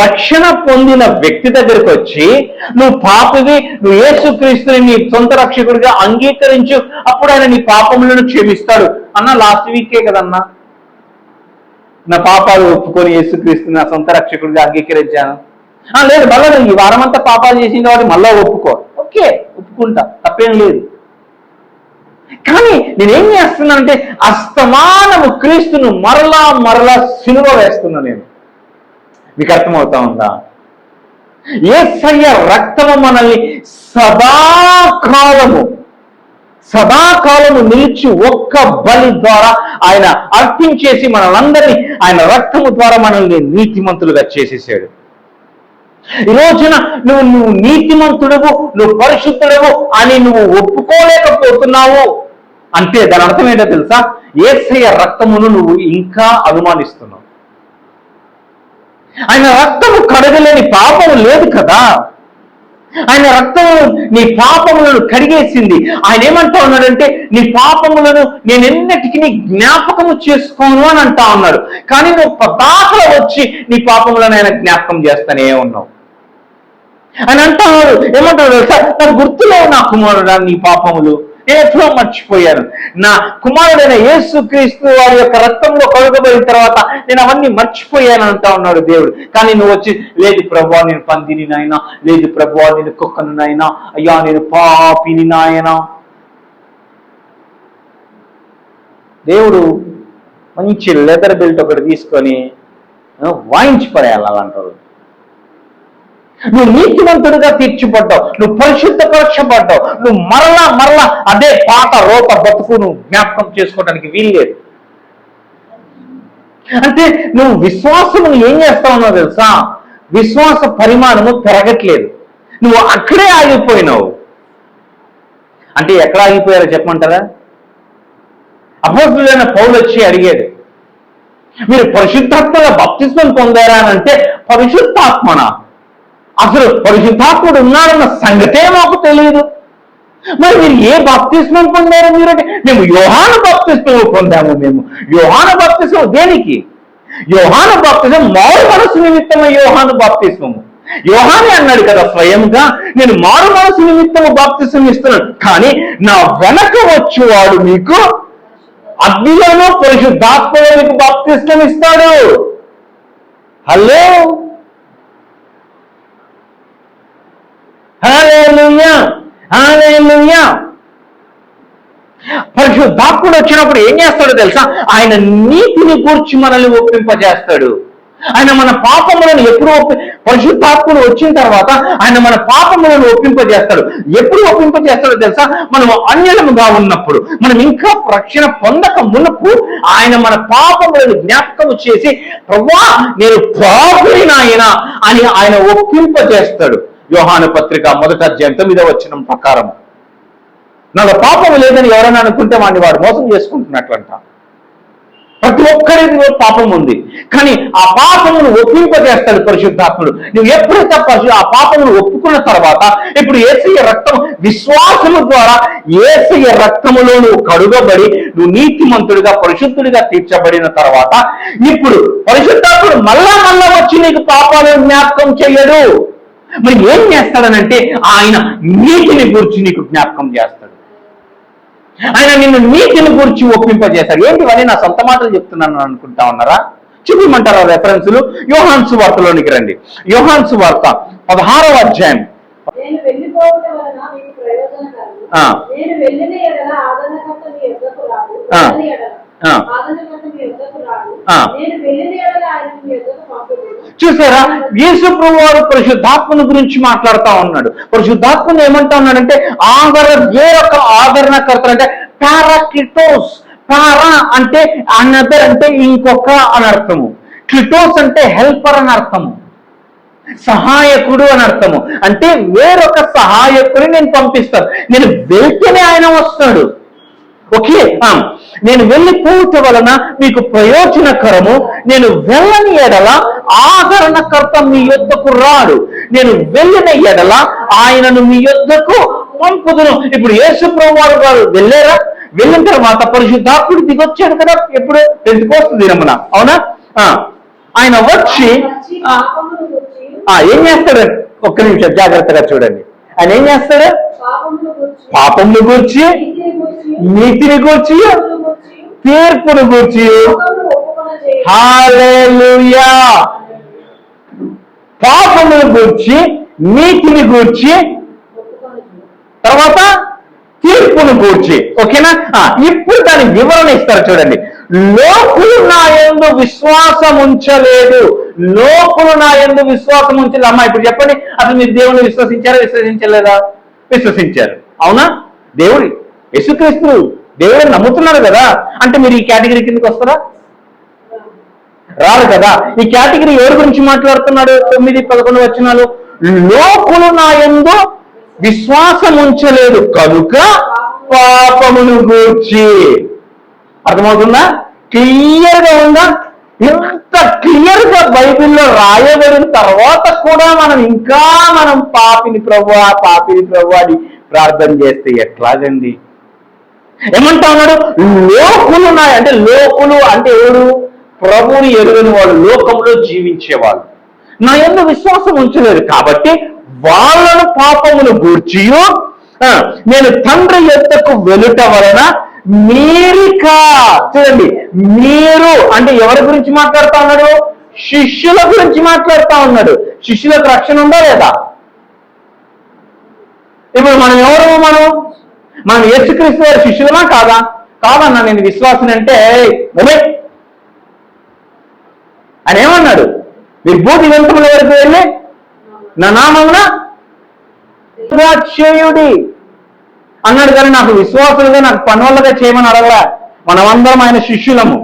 రక్షణ పొందిన వ్యక్తి దగ్గరికి వచ్చి నువ్వు పాపివి, నువ్వు యేసుక్రీస్తుని నీ సొంత రక్షకుడిగా అంగీకరించు, అప్పుడు ఆయన నీ పాపములను క్షమిస్తాడు అన్న. లాస్ట్ వీకే కదన్నా నా పాపాలు ఒప్పుకొని యేసుక్రీస్తుని నా సొంత రక్షకుడిగా అంగీకరించాను. లేదు, మళ్ళీ ఈ వారం అంతా పాపాలు చేసిన వాడు మళ్ళా ఒప్పుకో. ఓకే, ఒప్పుకుంటా, తప్పేం లేదు. కానీ నేనేం చేస్తున్నానంటే అస్తమానము క్రీస్తును మరలా సిలువ వేస్తున్నా. నేను మీకు అర్థమవుతా ఉందా? యేసయ్య రక్తము మనల్ని సదాకాలము నిలిచి ఒక్క బలి ద్వారా ఆయన అర్పించేసి మనలందరినీ ఆయన రక్తము ద్వారా మనల్ని నీతిమంతులుగా చేసేసాడు. ఈ రోజున నువ్వు నీతిమంతుడవు, నువ్వు పరిశుద్ధుడవు అని నువ్వు ఒప్పుకోలేకపోతున్నావు అంటే దాని అర్థం ఏంటో తెలుసా? యేసయ్య రక్తమును నువ్వు ఇంకా అనుమానిస్తున్నావు. ఆయన రక్తము కడగలేని పాపము లేదు కదా. ఆయన రక్తము నీ పాపములను కడిగేసింది. ఆయన ఏమంటా ఉన్నాడంటే నీ పాపములను నేను ఎన్నటికీ జ్ఞాపకము చేసుకోను అని అంటా ఉన్నాడు. కానీ నువ్వు పదార్థలో వచ్చి నీ పాపములను ఆయన జ్ఞాపకం చేస్తానే ఉన్నావు. ఆయన అంటున్నాడు, ఏమంటాడు సార్, నాకు గుర్తులేవు నా కుమారుడా నీ పాపములు, నేను ఎప్పుడో మర్చిపోయాను. నా కుమారుడైన యేసుక్రీస్తు వారి యొక్క రక్తంలో కడుగబడిన తర్వాత నేను అవన్నీ మర్చిపోయాను అంటా ఉన్నాడు దేవుడు. కానీ నువ్వు వచ్చి, లేదు ప్రభువా నేను పందిని నాయనా, లేదు ప్రభువా నేను కుక్కను నాయనా, అయ్యా నేను పాపిని నాయనా. దేవుడు మంచి లెదర్ బెల్ట్ ఒకటి తీసుకొని వాయించి పడేయాలి అలాంటి. నువ్వు నీతివంతుడిగా తీర్చిపడ్డావు, నువ్వు పరిశుద్ధపరచబడ్డావు, నువ్వు మరలా అదే పాత రోత బతుకు నువ్వు జ్ఞాపకం చేసుకోవడానికి వీల్లేదు. అంటే నువ్వు విశ్వాసమును ఏం చేస్తా ఉన్నావు తెలుసా? విశ్వాస పరిమాణము పెరగట్లేదు, నువ్వు అక్కడే ఆగిపోయినావు. అంటే ఎక్కడ ఆగిపోయారో చెప్పమంటారా? అపోస్తలుడైన పౌలు వచ్చి అడిగాడు, మీరు పరిశుద్ధాత్మగా బాప్తిస్మం పొందారా అని అంటే, పరిశుద్ధాత్మనా? అసలు పరిశుద్ధాత్ముడు ఉన్నాడన్న సంగతే మాకు తెలియదు. మరి మీరు ఏ బాప్తిస్మం పొందారు? మీరు అంటే మేము యోహాను బాప్తిస్మం పొందాము. మేము యోహాను బాప్తిస్మం దేనికి? యోహాను బాప్తిస్మం మారు మనసు నిమిత్తము యోహాను బాప్తిస్మము. యోహానే అన్నాడు కదా స్వయంగా, నేను మారు మనసు నిమిత్తము బాప్తిస్మం ఇస్తున్నాను, కానీ నా వెనక వచ్చేవాడు మీకు అగ్నిలోనూ పరిశుద్ధాత్మలో మీకు బాప్తిస్మం ఇస్తాడు. హలో, హల్లెలూయా, హల్లెలూయా. పరిశుద్ధాత్ముడు వచ్చినప్పుడు ఏం చేస్తాడో తెలుసా? ఆయన నీతిని గూర్చి మనల్ని ఒప్పింపజేస్తాడు. ఆయన మన పాపములను పరిశుద్ధాత్ముడు వచ్చిన తర్వాత ఆయన మన పాపములను ఒప్పింపజేస్తాడు. ఎప్పుడు ఒప్పింపజేస్తాడో తెలుసా? మనం అన్యులముగా ఉన్నప్పుడు, మనం ఇంకా రక్షణ పొందక మునుపు ఆయన మన పాపములను జ్ఞాపకము చేసి, ప్రభువా నేను పాపిని నాయన అని ఆయన ఒప్పింపజేస్తాడు. యోహాను పత్రిక 1వ అధ్యాయం 9వ వచనం ప్రకారం, నాకు పాపము లేదని ఎవరైనా అనుకుంటే వాడిని వాడు మోసం చేసుకుంటున్నట్లంట. ప్రతి ఒక్కరికి పాపం ఉంది, కానీ ఆ పాపమును ఒప్పింపజేస్తాడు పరిశుద్ధాత్ముడు. నువ్వు ఎప్పుడైతే ఆ పాపమును ఒప్పుకున్న తర్వాత, ఇప్పుడు యేసయ్య రక్తం విశ్వాసము ద్వారా యేసయ్య రక్తములో నువ్వు కడుగబడి నువ్వు నీతిమంతుడిగా పరిశుద్ధుడిగా తీర్చబడిన తర్వాత, ఇప్పుడు పరిశుద్ధాత్ముడు మళ్ళా వచ్చి నీకు పాపాలను జ్ఞాపకం చేయడు. మరి ఏం చేస్తాడనంటే ఆయన నీతిని గురించి నీకు జ్ఞాపకం చేస్తాడు. ఆయన నిన్ను నీతిని గురించి ఒప్పింపజేస్తాడు. ఏంటివన్నీ నా సొంత మాటలు చెప్తున్నాను అనుకుంటా ఉన్నారా? చూపిమంటారా రెఫరెన్సులు? యోహాను సువార్తలోనికి రండి. యోహాను సువార్త 16వ అధ్యాయం. నేను వెళ్ళిపోవడం వలన మీకు ప్రయోజనకరము, నేను వెళ్ళిన ఎడల ఆదరణకర్త మీ యొద్దకు రాడు. వెళ్ళని ఎడల ఆదరణకర్త మీ యొద్దకు రాడు. నేను వెళ్ళిన ఎడల ఆయన మీ యొద్దకు పంపుదును. చూసారా, యేసు ప్రభువు వారు పరిశుద్ధాత్మను గురించి మాట్లాడుతా ఉన్నాడు. పరిశుద్ధాత్మను ఏమంటా ఉన్నాడంటే వేరొక ఆదరణకర్త అంటే పారాక్లిటోస్. పారా అంటే అనదర్ అంటే ఇంకొక అని అర్థము. క్లిటోస్ అంటే హెల్పర్ అని అర్థము, సహాయకుడు అని అర్థము. అంటే వేరొక సహాయకుని నేను పంపిస్తాను. నేను వెళ్తేనే ఆయన వస్తాడు. ఓకే, నేను వెళ్ళిపోవట వలన మీకు ప్రయోజనకరము. నేను వెళ్ళని ఎడల ఆదరణకర్త మీ యొద్దకు రాడు. నేను వెళ్ళిన ఎడల ఆయనను మీ యొద్దకు పంపుదును. ఇప్పుడు యేసు ప్రభువు వారు వెళ్ళారా? వెళ్ళిన తర్వాత పరిశుద్ధాత్ముడు దిగొచ్చాడు కదా. ఎప్పుడు? పెంతెకోస్తు దినమున, అవునా? ఆయన వచ్చి ఏం చేస్తాడు? ఒక్క నిమిషం జాగ్రత్తగా చూడండి. ఆయన ఏం చేస్తాడు? పాపమును గూర్చి, నీతిని గూర్చి, తీర్పును గూర్చి. హల్లెలూయా! పాపమును గూర్చి, నీతిని గూర్చి, తర్వాత తీర్పును గూర్చి. ఓకేనా? ఇప్పుడు దాని వివరణ ఇస్తారు చూడండి. లోకులు నా యందు విశ్వాసం ఉంచలేదు. లోకులు నా యందు విశ్వాసం ఉంచలేదు. అమ్మా ఇప్పుడు చెప్పండి, అసలు మీరు దేవుని విశ్వసించారా, విశ్వసించలేదా? విశ్వసించారు, అవునా? దేవుడు యేసుక్రీస్తు దేవుడిని నమ్ముతున్నారు కదా. అంటే మీరు ఈ కేటగిరీ కిందకి వస్తారా? రాదు కదా. ఈ కేటగిరీ ఎవరి గురించి మాట్లాడుతున్నాడు? 9-11 వచనాలు. లోకులు నా యందు విశ్వాసం ఉంచలేదు కనుక పాపమును గూర్చి. అర్థమవుతుందా? క్లియర్ గా ఉందా? ఇంత క్లియర్ గా బైబిల్లో రాయబడిన తర్వాత కూడా మనం పాపిని ప్రభువా, పాపిని ప్రభువా అని ప్రార్థన చేస్తే ఎట్లాగండి? ఏమంటా ఉన్నాడు? లోకులు అంటే లోకులు అంటే ఎవరు? ప్రభువుని ఎరుగని వాళ్ళు, లోకంలో జీవించేవాళ్ళు. నా యందు విశ్వాసం ఉంచలేదు కాబట్టి వాళ్ళను పాపమును గూర్చి నేను తండ్రి యొద్దకు వెలుట వలన మీరిక. చూడండి, మీరు అంటే ఎవరి గురించి మాట్లాడుతా ఉన్నాడు? శిష్యుల గురించి మాట్లాడుతా ఉన్నాడు. శిష్యులకు రక్షణ ఉందా లేదా? ఇప్పుడు మనం ఎవరు? మనం యేసుక్రీస్తు వారి శిష్యులమా కాదా? కాదన్నా, నేను విశ్వాసం అంటే అని ఏమన్నాడు? మీరు భూతి వింతముల వరకు వెళ్ళి నా నామమున చేయుడి అన్నాడు. కానీ నాకు విశ్వాసులుగా, నాకు పనులుగా చేయమని అడగలా. మనమందరం ఆయన శిష్యులము.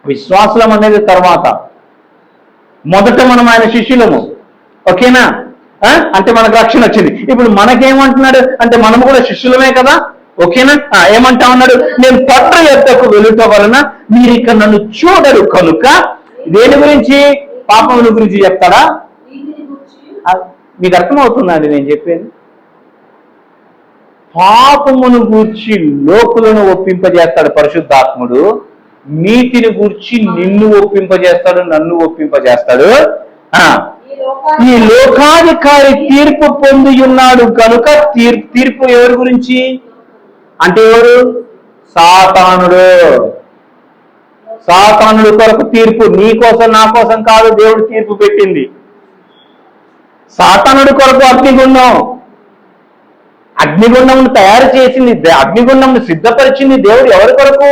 విశ్వాసులం అనేది తర్వాత, మొదట మనం ఆయన శిష్యులము. ఓకేనా? అంటే మనకు రక్షణ వచ్చింది. ఇప్పుడు మనకేమంటున్నాడు అంటే మనము కూడా శిష్యులమే కదా. ఓకేనా? ఏమంటా ఉన్నాడు? నేను తండ్రి యొద్దకు వెలుట వలన మీరు ఇక నన్ను చూడరు కనుక. దేని గురించి? పాపముల గురించి చెప్తాడా? మీకు అర్థమవుతుందండి నేను చెప్పేది? పాపమును గూర్చి లోకులను ఒప్పింపజేస్తాడు పరిశుద్ధాత్ముడు. నీతిని గూర్చి నిన్ను ఒప్పింపజేస్తాడు, నన్ను ఒప్పింపజేస్తాడు. ఈ లోకాధికారి తీర్పు పొంది ఉన్నాడు కనుక తీర్పు ఎవరి గురించి అంటే ఎవరు? సాతానుడు. సాతానుడు కొరకు తీర్పు. నీ కోసం నా కోసం కాదు దేవుడు తీర్పు పెట్టింది. సాతానుడి కొరకు అగ్నిగుండమును తయారు చేసింది, అగ్నిగుండమును సిద్ధపరిచింది దేవుడు. ఎవరి కొరకు?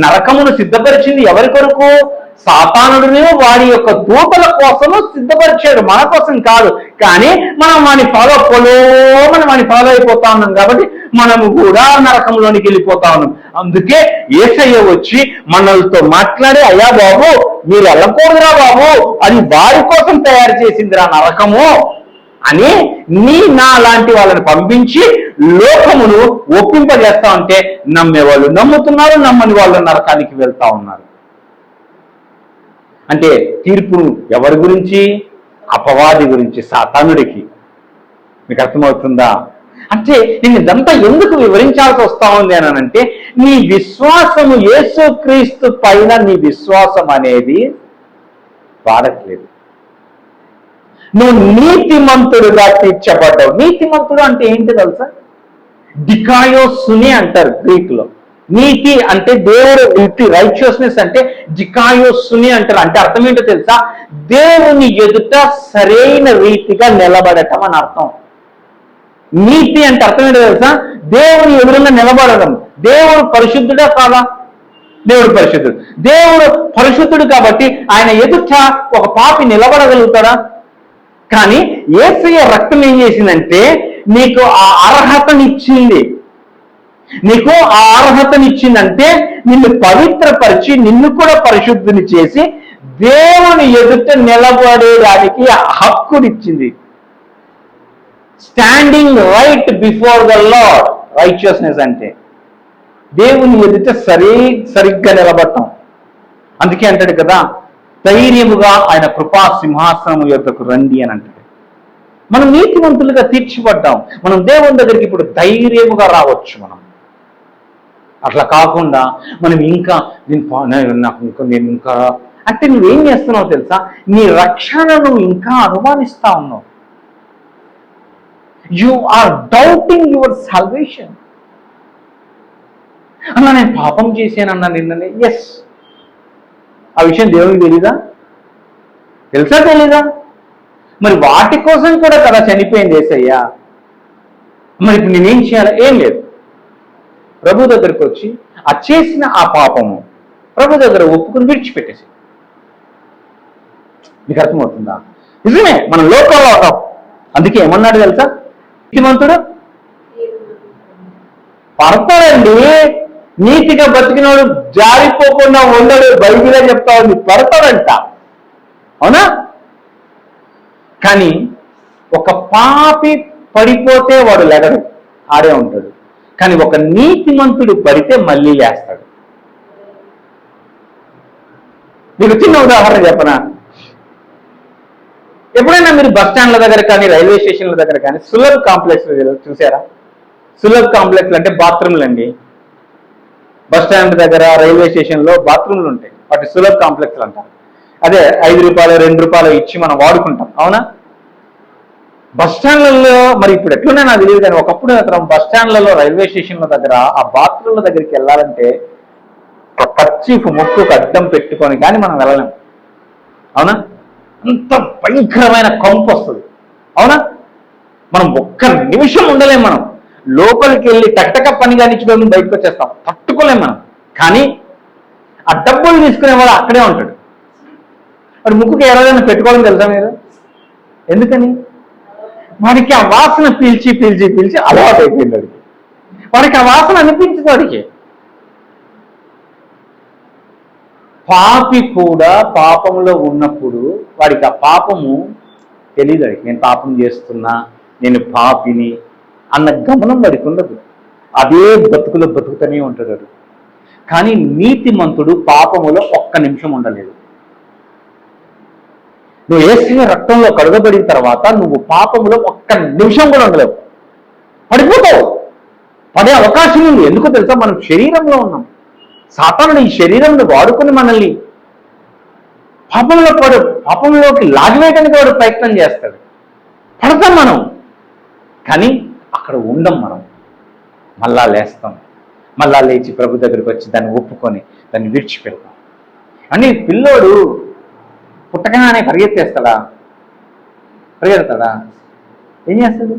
నరకమును సిద్ధపరిచింది ఎవరి కొరకు? సాతానుడిని వాడి యొక్క దూతల కోసము సిద్ధపరిచాడు, మన కోసం కాదు. కానీ మనం వాడిని ఫాలో అయిపోతా ఉన్నాం కాబట్టి మనము కూడా నరకంలోనికి వెళ్ళిపోతా ఉన్నాం. అందుకే యేసయ్య వచ్చి మనలతో మాట్లాడి, అయ్యా బాబు మీరు వెళ్ళకూడదురా బాబు, అది వారి కోసం తయారు చేసిందిరా నరకము అని నా లాంటి వాళ్ళని పంపించి లోకమును ఒప్పింపజేస్తా ఉంటే నమ్మేవాళ్ళు నమ్ముతున్నారు, నమ్మని వాళ్ళు నరకానికి వెళ్తా ఉన్నారు. అంటే తీర్పు ఎవరి గురించి? అపవాది గురించి, సాతానుడికి. మీకు అర్థమవుతుందా? అంటే నేను ఇదంతా ఎందుకు వివరించాల్సి వస్తా ఉంది అని అంటే, నీ విశ్వాసము యేసుక్రీస్తు పైన నీ విశ్వాసం అనేది వాడట్లేదు. నువ్వు నీతిమంతుడుగా తీర్చబడ్డావు. నీతిమంతుడు అంటే ఏంటి తెలుసా? డికాయోసుని అంటారు గ్రీక్ లో. నీతి అంటే దేవుడు, రైచియస్నెస్ అంటే డికాయోసుని అంటారు. అంటే అర్థం ఏంటో తెలుసా? దేవుని ఎదుట సరైన రీతిగా నిలబడటం అని అర్థం. నీతి అంటే అర్థం ఏంటో తెలుసా? దేవుని ఎదురుగా నిలబడడం. దేవుడు పరిశుద్ధుడా కాదా? దేవుడు పరిశుద్ధుడు. దేవుడు పరిశుద్ధుడు కాబట్టి ఆయన ఎదుట ఒక పాపి నిలబడగలుగుతాడా? కానీ యేసయ్య రక్తం ఏం చేసిందంటే నీకు ఆ అర్హతనిచ్చింది. నీకు ఆ అర్హతనిచ్చిందంటే నిన్ను పవిత్రపరిచి నిన్ను కూడా పరిశుద్ధిని చేసి దేవుని ఎదుట నిలబడేదానికి హక్కునిచ్చింది. Standing right before the lord. Righteousness అంటే దేవుని ఎదుట సరిగ్గా నిలబడటం. అందుకే అంటాడు కదా, ధైర్యముగా ఆయన కృపా సింహాసనము యొద్దకు రండి అని అంటాడు. మనం నీతివంతులుగా తీర్చిపడ్డాం. మనం దేవుని దగ్గరికి ఇప్పుడు ధైర్యముగా రావచ్చు. మనం అట్లా కాకుండా మనం ఇంకా నేను ఇంకా అంటే నువ్వేం చేస్తున్నావు తెలుసా? నీ రక్షణను ఇంకా అనుమానిస్తా ఉన్నావు. You are doubting your salvation. అన్నా నేను పాపం చేశానన్నా నిన్ననే. ఎస్, ఆ విషయం దేవునికి తెలీదా? తెలుసా తెలీదా? మరి వాటి కోసం కూడా కదా చనిపోయింది యేసయ్యా. మరి ఇప్పుడు నేనేం చేయాలి? ఏం లేదు, ప్రభు దగ్గరికి వచ్చి ఆ చేసిన ఆ పాపము ప్రభు దగ్గర ఒప్పుకుని విడిచిపెట్టేసి. మీకు అర్థమవుతుందా? నిజమే, మనం లోకంలో ఉన్నాం. అందుకే ఏమన్నాడు తెలుసా? నీతిమంతుడు పడతాడండి. నీతిగా బతికినోడు జారిపోకుండా ఉండడు. బైబిలే చెప్తా ఉంది, పడతాడంట. అవునా? కానీ ఒక పాపి పడిపోతే వాడు లెగడు, ఆడే ఉంటాడు. కానీ ఒక నీతిమంతుడు పడితే మళ్ళీ లేస్తాడు. మీకు చిన్న ఉదాహరణ చెప్పనా? ఎప్పుడైనా మీరు బస్ స్టాండ్ల దగ్గర కానీ రైల్వే స్టేషన్ల దగ్గర కానీ సులభ్ కాంప్లెక్స్ చూసారా? సులభ్ కాంప్లెక్స్లు అంటే బాత్రూమ్లు అండి. బస్ స్టాండ్ దగ్గర రైల్వే స్టేషన్లో బాత్రూమ్లు ఉంటాయి, వాటి సులభ్ కాంప్లెక్స్లు అంటారు. అదే 5 రూపాయలు 2 రూపాయలు ఇచ్చి మనం వాడుకుంటాం. అవునా? బస్ స్టాండ్లలో మరి ఇప్పుడు ఎట్లున్నా నాకు తెలియదు, కానీ ఒకప్పుడు బస్ స్టాండ్లలో రైల్వే స్టేషన్ల దగ్గర ఆ బాత్రూమ్ల దగ్గరికి వెళ్ళాలంటే ఒక కర్చీఫ్ ముక్కుకు అడ్డం పెట్టుకొని కానీ మనం వెళ్ళలేం. అవునా? అంత భయంకరమైన కంపు వస్తుంది. అవునా? మనం ఒక్క నిమిషం ఉండలేం. మనం లోపలికి వెళ్ళి టక్టక పని కానిచ్చుకొని బయటకు వచ్చేస్తాం, తట్టుకోలేం మనం. కానీ ఆ డబ్బులు తీసుకునేవాడు అక్కడే ఉంటాడు. వాడు ముక్కుకి ఎవరైనా పెట్టుకోవడం తెలుసా మీరు? ఎందుకని? వాడికి ఆ వాసన పీల్చి పీల్చి పీల్చి అలవాటు అయిపోయింది. వాడికి ఆ వాసన అనిపించదు. వాడికి పాపి కూడా పాపంలో ఉన్నప్పుడు వాడికి ఆ పాపము తెలియదు. వాడికి నేను పాపం చేస్తున్నా, నేను పాపిని అన్న గమనం వాడికి ఉండదు. అదే బతుకులో బతుకుతూనే ఉంటాడు. కానీ నీతిమంతుడు పాపములో ఒక్క నిమిషం ఉండలేదు. నువ్వు యేసయ్య రక్తంలో కడుగబడిన తర్వాత నువ్వు పాపములో ఒక్క నిమిషం కూడా ఉండలేవు. పడిపోతావు. పడే అవకాశం ఉంది. ఎందుకో తెలుసా? మనం శరీరంలో ఉన్నాం. సాతానుడు ఈ శరీరంలో వాడుకుని మనల్ని పాపంలోకి లాగివేయడానికి వాడు ప్రయత్నం చేస్తాడు. పడతాం మనం, కానీ అక్కడ ఉండం. మనం మళ్ళా లేస్తాం. మళ్ళా లేచి ప్రభు దగ్గరికి వచ్చి దాన్ని ఒప్పుకొని దాన్ని విడిచిపెడతాం. అని పిల్లోడు పుట్టగానే పరిగెత్తేస్తాడా? పరిగెడతాడా? ఏం చేస్తాడు?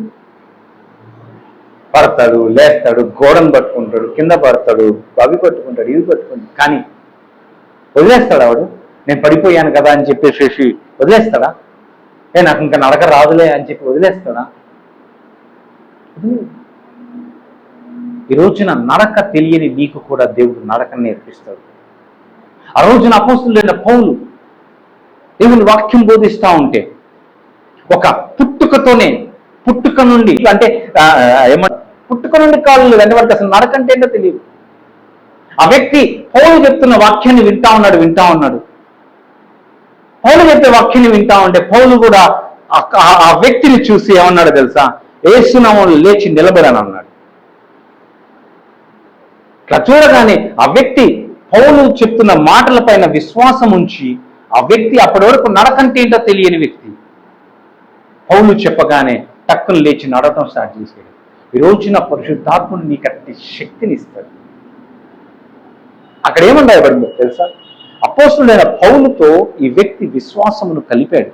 పడతాడు, లేస్తాడు, గోడను పట్టుకుంటాడు, కింద పడతాడు, అవి పట్టుకుంటాడు, ఇవి పట్టుకుంటాడు. కానీ వదిలేస్తాడా వాడు? నేను పడిపోయాను కదా అని చెప్పేసి వదిలేస్తాడా? నాకు ఇంకా నడక రాదులే అని చెప్పి వదిలేస్తాడా? ఈ రోజున నడక తెలియని నీకు కూడా దేవుడు నడకని నేర్పిస్తాడు. ఆ రోజున అపోస్తలుడైన పౌలు దేవుని వాక్యం బోధిస్తూ ఉంటే ఒక పుట్టుక నుండి అంటే పుట్టుక నుండి కాళ్ళు అంటే వాడికి అసలు నడకంటే ఏంటో తెలియదు. ఆ వ్యక్తి పౌలు చెప్తున్న వాక్యాన్ని వింటా ఉన్నాడు. పౌలు చెప్పే వాక్యాన్ని వింటా ఉంటే పౌలు కూడా ఆ వ్యక్తిని చూసి ఏమన్నాడు తెలుసా? యేసునామములో లేచి నిలబడని అన్నాడు. ఇట్లా చూడగానే ఆ వ్యక్తి పౌలు చెప్తున్న మాటల పైన విశ్వాసం ఉంచి ఆ వ్యక్తి అప్పటి వరకు నడకంటే ఏంటో తెలియని వ్యక్తి పౌలు చెప్పగానే టక్కును లేచి నడవటం స్టార్ట్ చేశాడు. ఈ రోజున పరిశుద్ధాత్ముడు నీకు అట్టి శక్తిని ఇస్తాడు. అక్కడ ఏమని రాయబడిందో తెలుసా? అపోస్తలుడైన పౌలుతో ఈ వ్యక్తి విశ్వాసమును కలిపాడు.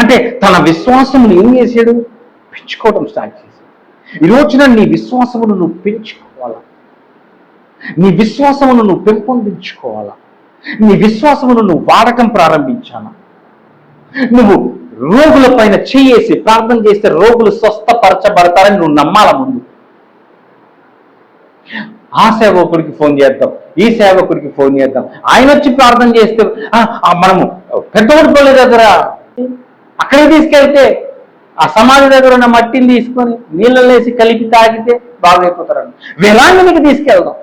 అంటే తన విశ్వాసమును ఏం చేశాడు? పెంచుకోవడం స్టార్ట్ చేశాడు. ఈ రోజున నీ విశ్వాసమును నువ్వు పెంచుకోవాలా, నీ విశ్వాసమును నువ్వు పెంపొందించుకోవాలా, నీ విశ్వాసమును నువ్వు వాడకం ప్రారంభించాలా. నువ్వు రోగుల పైన చేసి ప్రార్థన చేస్తే రోగులు స్వస్థపరచబడతారని నువ్వు నమ్మాల. ముందు ఆ సేవకుడికి ఫోన్ చేద్దాం, ఈ సేవకుడికి ఫోన్ చేద్దాం, ఆయన వచ్చి ప్రార్థన చేస్తే మనము పెద్దోడిపల్లి దగ్గర అక్కడికి తీసుకెళ్తే ఆ సమాధి దగ్గర ఉన్న మట్టిని తీసుకొని నీళ్ళలో వేసి కలిపి తాగితే బాగైపోతారని వేలాంగినికి తీసుకెళ్దాం,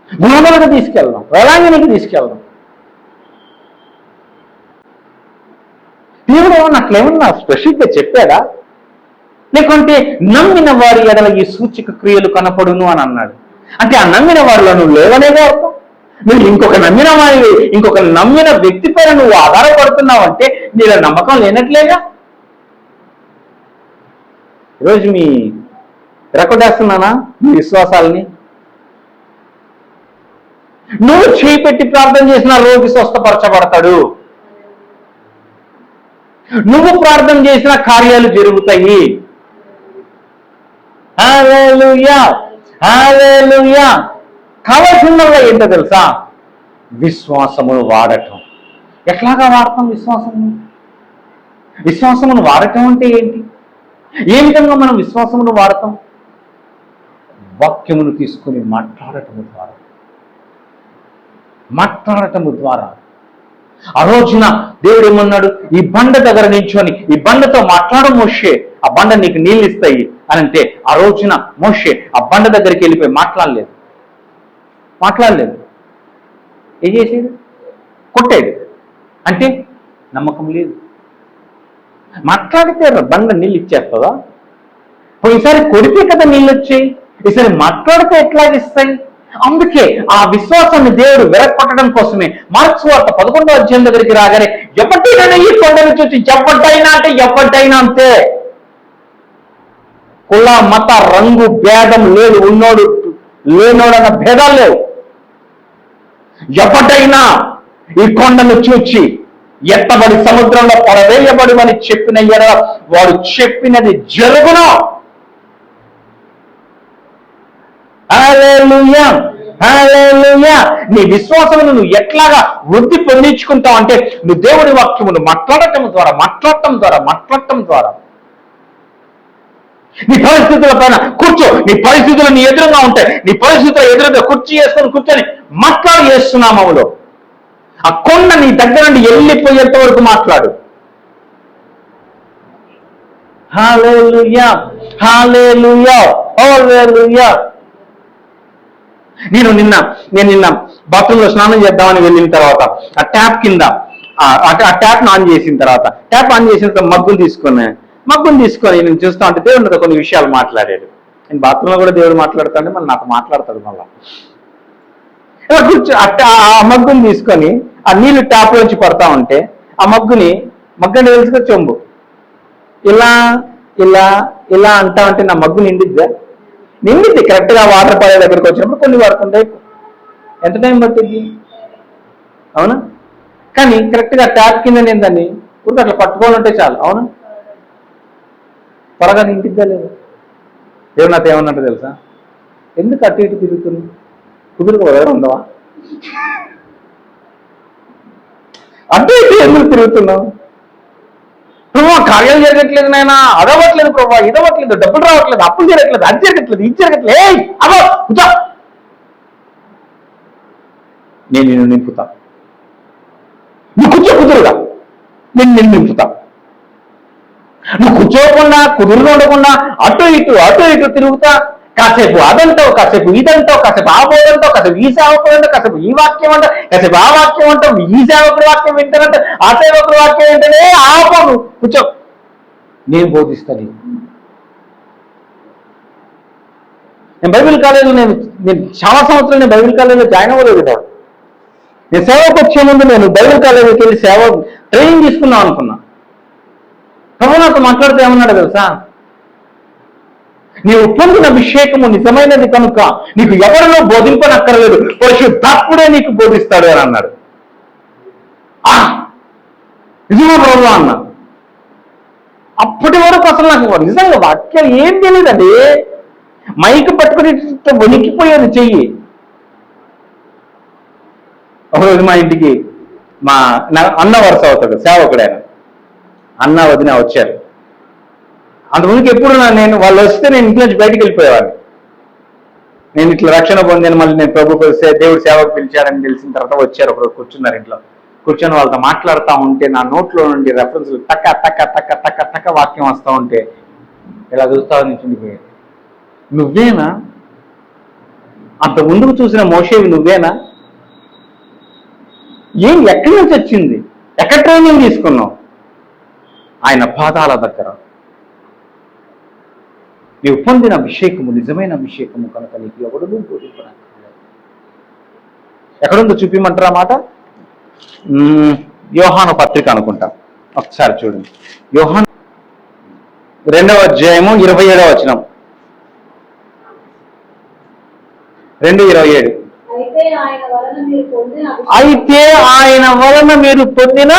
గుణములకు తీసుకెళ్దాం, వేలాంగినికి తీసుకెళ్దాం. దేవుడు ఏమన్నా అట్లేమన్నా స్పెషల్గా చెప్పాడా? లేకుంటే నమ్మిన వారి ఎడల ఈ సూచక క్రియలు కనపడును అని అన్నాడు. అంటే ఆ నమ్మిన వారిలో నువ్వు లేవనేగా అర్థం. నువ్వు ఇంకొక నమ్మిన వారి, ఇంకొక నమ్మిన వ్యక్తి పైన నువ్వు ఆధారపడుతున్నావు అంటే నీలో నమ్మకం లేనట్లేగా. ఈరోజు మీ రెక్కడేస్తున్నానా మీ విశ్వాసాలని? నువ్వు చేయి పెట్టి ప్రార్థన చేసిన రోగి స్వస్థపరచబడతాడు, నువ్వు ప్రార్థన చేసిన కార్యాలు జరుగుతాయి. హల్లెలూయా, హల్లెలూయా. కావాల్సిందల్లా ఏంటో తెలుసా? విశ్వాసమును వాడటం. ఎట్లాగా వాడతాం విశ్వాసమును? విశ్వాసమును వాడటం అంటే ఏంటి? ఏ విధంగా మనం విశ్వాసమును వాడతాం? వాక్యమును తీసుకుని మాట్లాడటము ద్వారా. ఆ రోజున దేవుడు ఏమన్నాడు? ఈ బండ దగ్గర నించుని ఈ బండతో మాట్లాడు మోషే, ఆ బండ నీకు నీళ్ళు ఇస్తాయి అని అంటే, ఆ రోజున మోషే ఆ బండ దగ్గరికి వెళ్ళిపోయి మాట్లాడలేదు. ఏం చేసేది? కొట్టాడు. అంటే నమ్మకం లేదు. మాట్లాడితే బండ నీళ్ళు ఇచ్చేస్తుందా? పోయినసారి కొడితే కదా నీళ్ళు వచ్చాయి, ఈసారి మాట్లాడితే ఎట్లాగిస్తాయి? అందుకే ఆ విశ్వాసాన్ని దేవుడు వెరక్కొట్టడం కోసమే మార్క్స్ వార్త 11వ అధ్యాయం దగ్గరికి రాగానే ఎవరినైనా ఈ కొండను చూసి ఎవరినైనా అంటే ఎవరినైనా అంతే, కుల మత రంగు భేదం లేదు, ఉన్నోడు లేనోడు అన్న భేదాలు లేవు. ఎవరినైనా ఈ కొండను చూచి ఎత్తబడి సముద్రంలో పడవేయబడి చెప్పిన ఎడల వాడు చెప్పినది జరుగును. హల్లెలూయా, హల్లెలూయా. నీ విశ్వాసమును నువ్వు ఎట్లాగా వృద్ధి పొందించుకుంటావు అంటే నువ్వు దేవుడి వాక్యమును మాట్లాడటం ద్వారా. నీ పరిస్థితుల పైన కూర్చో, నీ పరిస్థితులు నీ ఎదురుగా ఉంటాయి, నీ పరిస్థితుల ఎదురుగా కుర్చీ వేసుకొని కూర్చొని మాట్లాడు చేస్తున్నామములో. ఆ కొండ నీ దగ్గర నుండి వెళ్ళిపోయేంత వరకు మాట్లాడు. హల్లెలూయా, హల్లెలూయా, హల్లెలూయా. నేను నిన్న బాత్రూంలో స్నానం చేద్దామని వెళ్ళిన తర్వాత ఆ ట్యాప్ కింద ఆ ట్యాప్ ఆన్ చేసిన తర్వాత మగ్గును తీసుకొని నేను చూస్తా ఉంటే దేవుడు కొన్ని విషయాలు మాట్లాడాడు. నేను బాత్రూంలో కూడా దేవుడు మాట్లాడుతాడు, మళ్ళీ నాతో మాట్లాడతాడు. మళ్ళా కూర్చో ఆ మగ్గుని తీసుకొని ఆ నీళ్లు ట్యాప్ నుంచి పడతా ఉంటే ఆ మగ్గని తెలుసుకొని చెంబు ఇలా ఇలా ఇలా అంటా ఉంటే నా మగ్గు నిండిద్దా? నిండిద్ది. కరెక్ట్గా వాటర్ పడే దగ్గరికి వచ్చినప్పుడు కొన్ని పడుతుంటాయి. ఎంత టైం పట్టింది? అవునా? కానీ కరెక్ట్గా ట్యాప్ కింద నిందని ఊరికి అట్లా పట్టుకోవాలంటే చాలు. అవునా? త్వరగా నిండిద్దా లేదా? దేవుడు నాతో ఏమన్నట్టు తెలుసా? ఎందుకు అటు ఇటు తిరుగుతున్నావు? కుదురుకు దగ్గర ఉండవా? అటు ఇటు ఎందుకు తిరుగుతున్నావు? ప్రభావ కార్యాలు జరగట్లేదు, నాయనా అదవ్వట్లేదు, ప్రభావ ఇదవ్వట్లేదు, డబ్బులు రావట్లేదు, అప్పులు జరగట్లేదు, అది జరగట్లేదు, ఇది జరగట్లేదు. అదో కూర్చో, నేను నిన్ను నింపుతా. నువ్వు కూర్చో కుదురుగా, నేను నిన్ను నింపుతా. నువ్వు కూర్చోకుండా కుదురుగా ఉండకుండా అటు ఇటు తిరుగుతా, కాసేపు అదంటావు, కాసేపు ఇదంటావు, కాసేపు ఆ బోధంటావు, కాసేపు ఈ సేవకుడు అంటావు, కాసేపు ఈ వాక్యం అంటావు, కాసేపు ఆ వాక్యం అంటావు, ఈ సేవకుడు వాక్యం వింటానంటే ఆ సేవకుడు వాక్యం వింటేనే ఆపను. కూర్చో, నేను బోధిస్తాను. నేను బైబిల్ కాలేజీలో నేను చాలా సంవత్సరాలు నేను బైబిల్ కాలేజీలో జాయిన్ అవ్వలేదు కదా. నేను సేవకు వచ్చే ముందు నేను బైబిల్ కాలేజీకి వెళ్ళి సేవ ట్రైనింగ్ తీసుకుందాం అనుకున్నా. ప్రభు నాతో మాట్లాడితే ఏమన్నాడు తెలుసా? నీవు పొందిన అభిషేకము నిజమైనది కనుక నీకు ఎవరినో బోధింపనక్కర్లేదు, పరిశుద్ధాత్ముడే నీకు బోధిస్తాడు అని అన్నాడు. నిజమా ప్రభు అన్న. అప్పటి వరకు అసలు నాకు నిజంగా వాక్యాలు ఏం తెలియదండి. మైక్ పట్టుకుని వణికిపోయేది చెయ్యి. ఒకరోజు మా ఇంటికి మా అన్న వరుస అవుతాడు, సేవకుడైన అన్న వదిన వచ్చారు. అంతకుముందుకు ఎప్పుడు నేను వాళ్ళు వస్తే నేను ఇంట్లో నుంచి బయటికి వెళ్ళిపోయేవాడిని. నేను ఇట్లా రక్షణ పొందాను, మళ్ళీ నేను ప్రభు దేవుడు సేవకు పిలిచాడని తెలిసిన తర్వాత వచ్చారు. ఒకరోజు కూర్చున్నారు ఇంట్లో. కూర్చొని వాళ్ళతో మాట్లాడుతూ ఉంటే నా నోట్లో నుండి రెఫరెన్స్లు టక్క టక్క టక్క టక్క టక్క వాక్యం వస్తూ ఉంటే ఇలా చూస్తావు నుంచి ఉండిపోయాడు. నువ్వేనా అంత ముందుకు చూసిన మోషేవి? నువ్వేనా? ఏం ఎక్కడి నుంచి వచ్చింది? ఎక్కడ ట్రైనింగ్ తీసుకున్నావు? ఆయన పాదాల దగ్గర. నీవు పొందిన అభిషేకము నిజమైన అభిషేకము కనుక నీకు ఎవడు బోధించడానికి. ఎక్కడుందో చూపిమంటారా మాట? యోహాను పత్రిక అనుకుంటా, ఒకసారి చూడండి. యోహాను 2వ అధ్యాయము 27వ వచనం. 2:27. అయితే ఆయన వలన మీరు పొందిన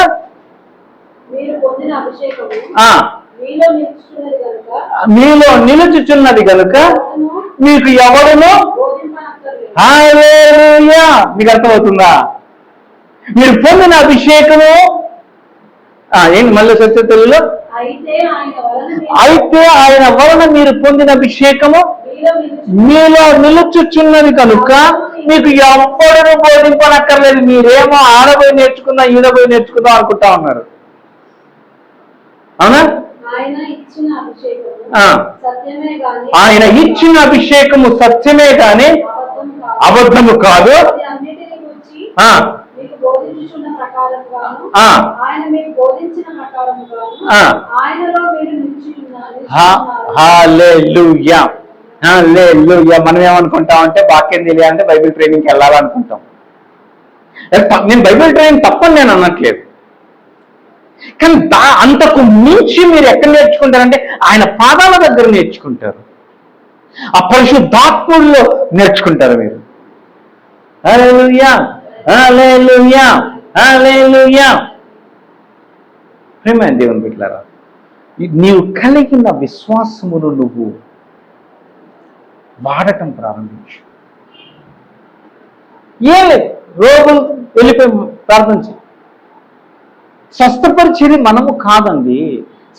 అభిషేకము మీలో నిలుచుచున్నది కనుక మీకు ఎవరునో హల్లెలూయా. మీకు అర్థమవుతుందా? మీరు పొందిన అభిషేకము ఏంటి? మళ్ళీ సత్య తెలుగులో, అయితే ఆయన వలన మీరు పొందిన అభిషేకము మీలో నిలుచుచున్నది కనుక మీకు ఎవ్వడను బోధింపనక్కర్లేదు. మీరేమో ఆడబోయి నేర్చుకుందాం, ఈడబోయి నేర్చుకుందాం అనుకుంటా ఉన్నారు. అవునా? ఆయన ఇచ్చిన అభిషేకము సత్యమే గాని అబద్ధము కాదు. హల్లెలూయా, హల్లెలూయా. మనం ఏమనుకుంటామంటే వాక్యం తెలియాలంటే బైబిల్ ట్రైనింగ్కి వెళ్ళాలనుకుంటాం. నేను బైబిల్ ట్రైనింగ్ తప్పని నేను అనట్లేదు, కానీ అంతకు మించి మీరు ఎక్కడ నేర్చుకుంటారంటే ఆయన పాదాల దగ్గర నేర్చుకుంటారు, ఆ పరిశుద్ధాత్మలో నేర్చుకుంటారు మీరు. హల్లెలూయా, హల్లెలూయా, హల్లెలూయా. ప్రేమ దేవుని బిడ్డలారా, నీవు కలిగిన విశ్వాసమును నువ్వు వాడటం ప్రారంభించు. ఏం లేదు, రోగులు వెళ్ళిపోయి ప్రార్థించి స్వస్థపరిచేది మనము కాదండి,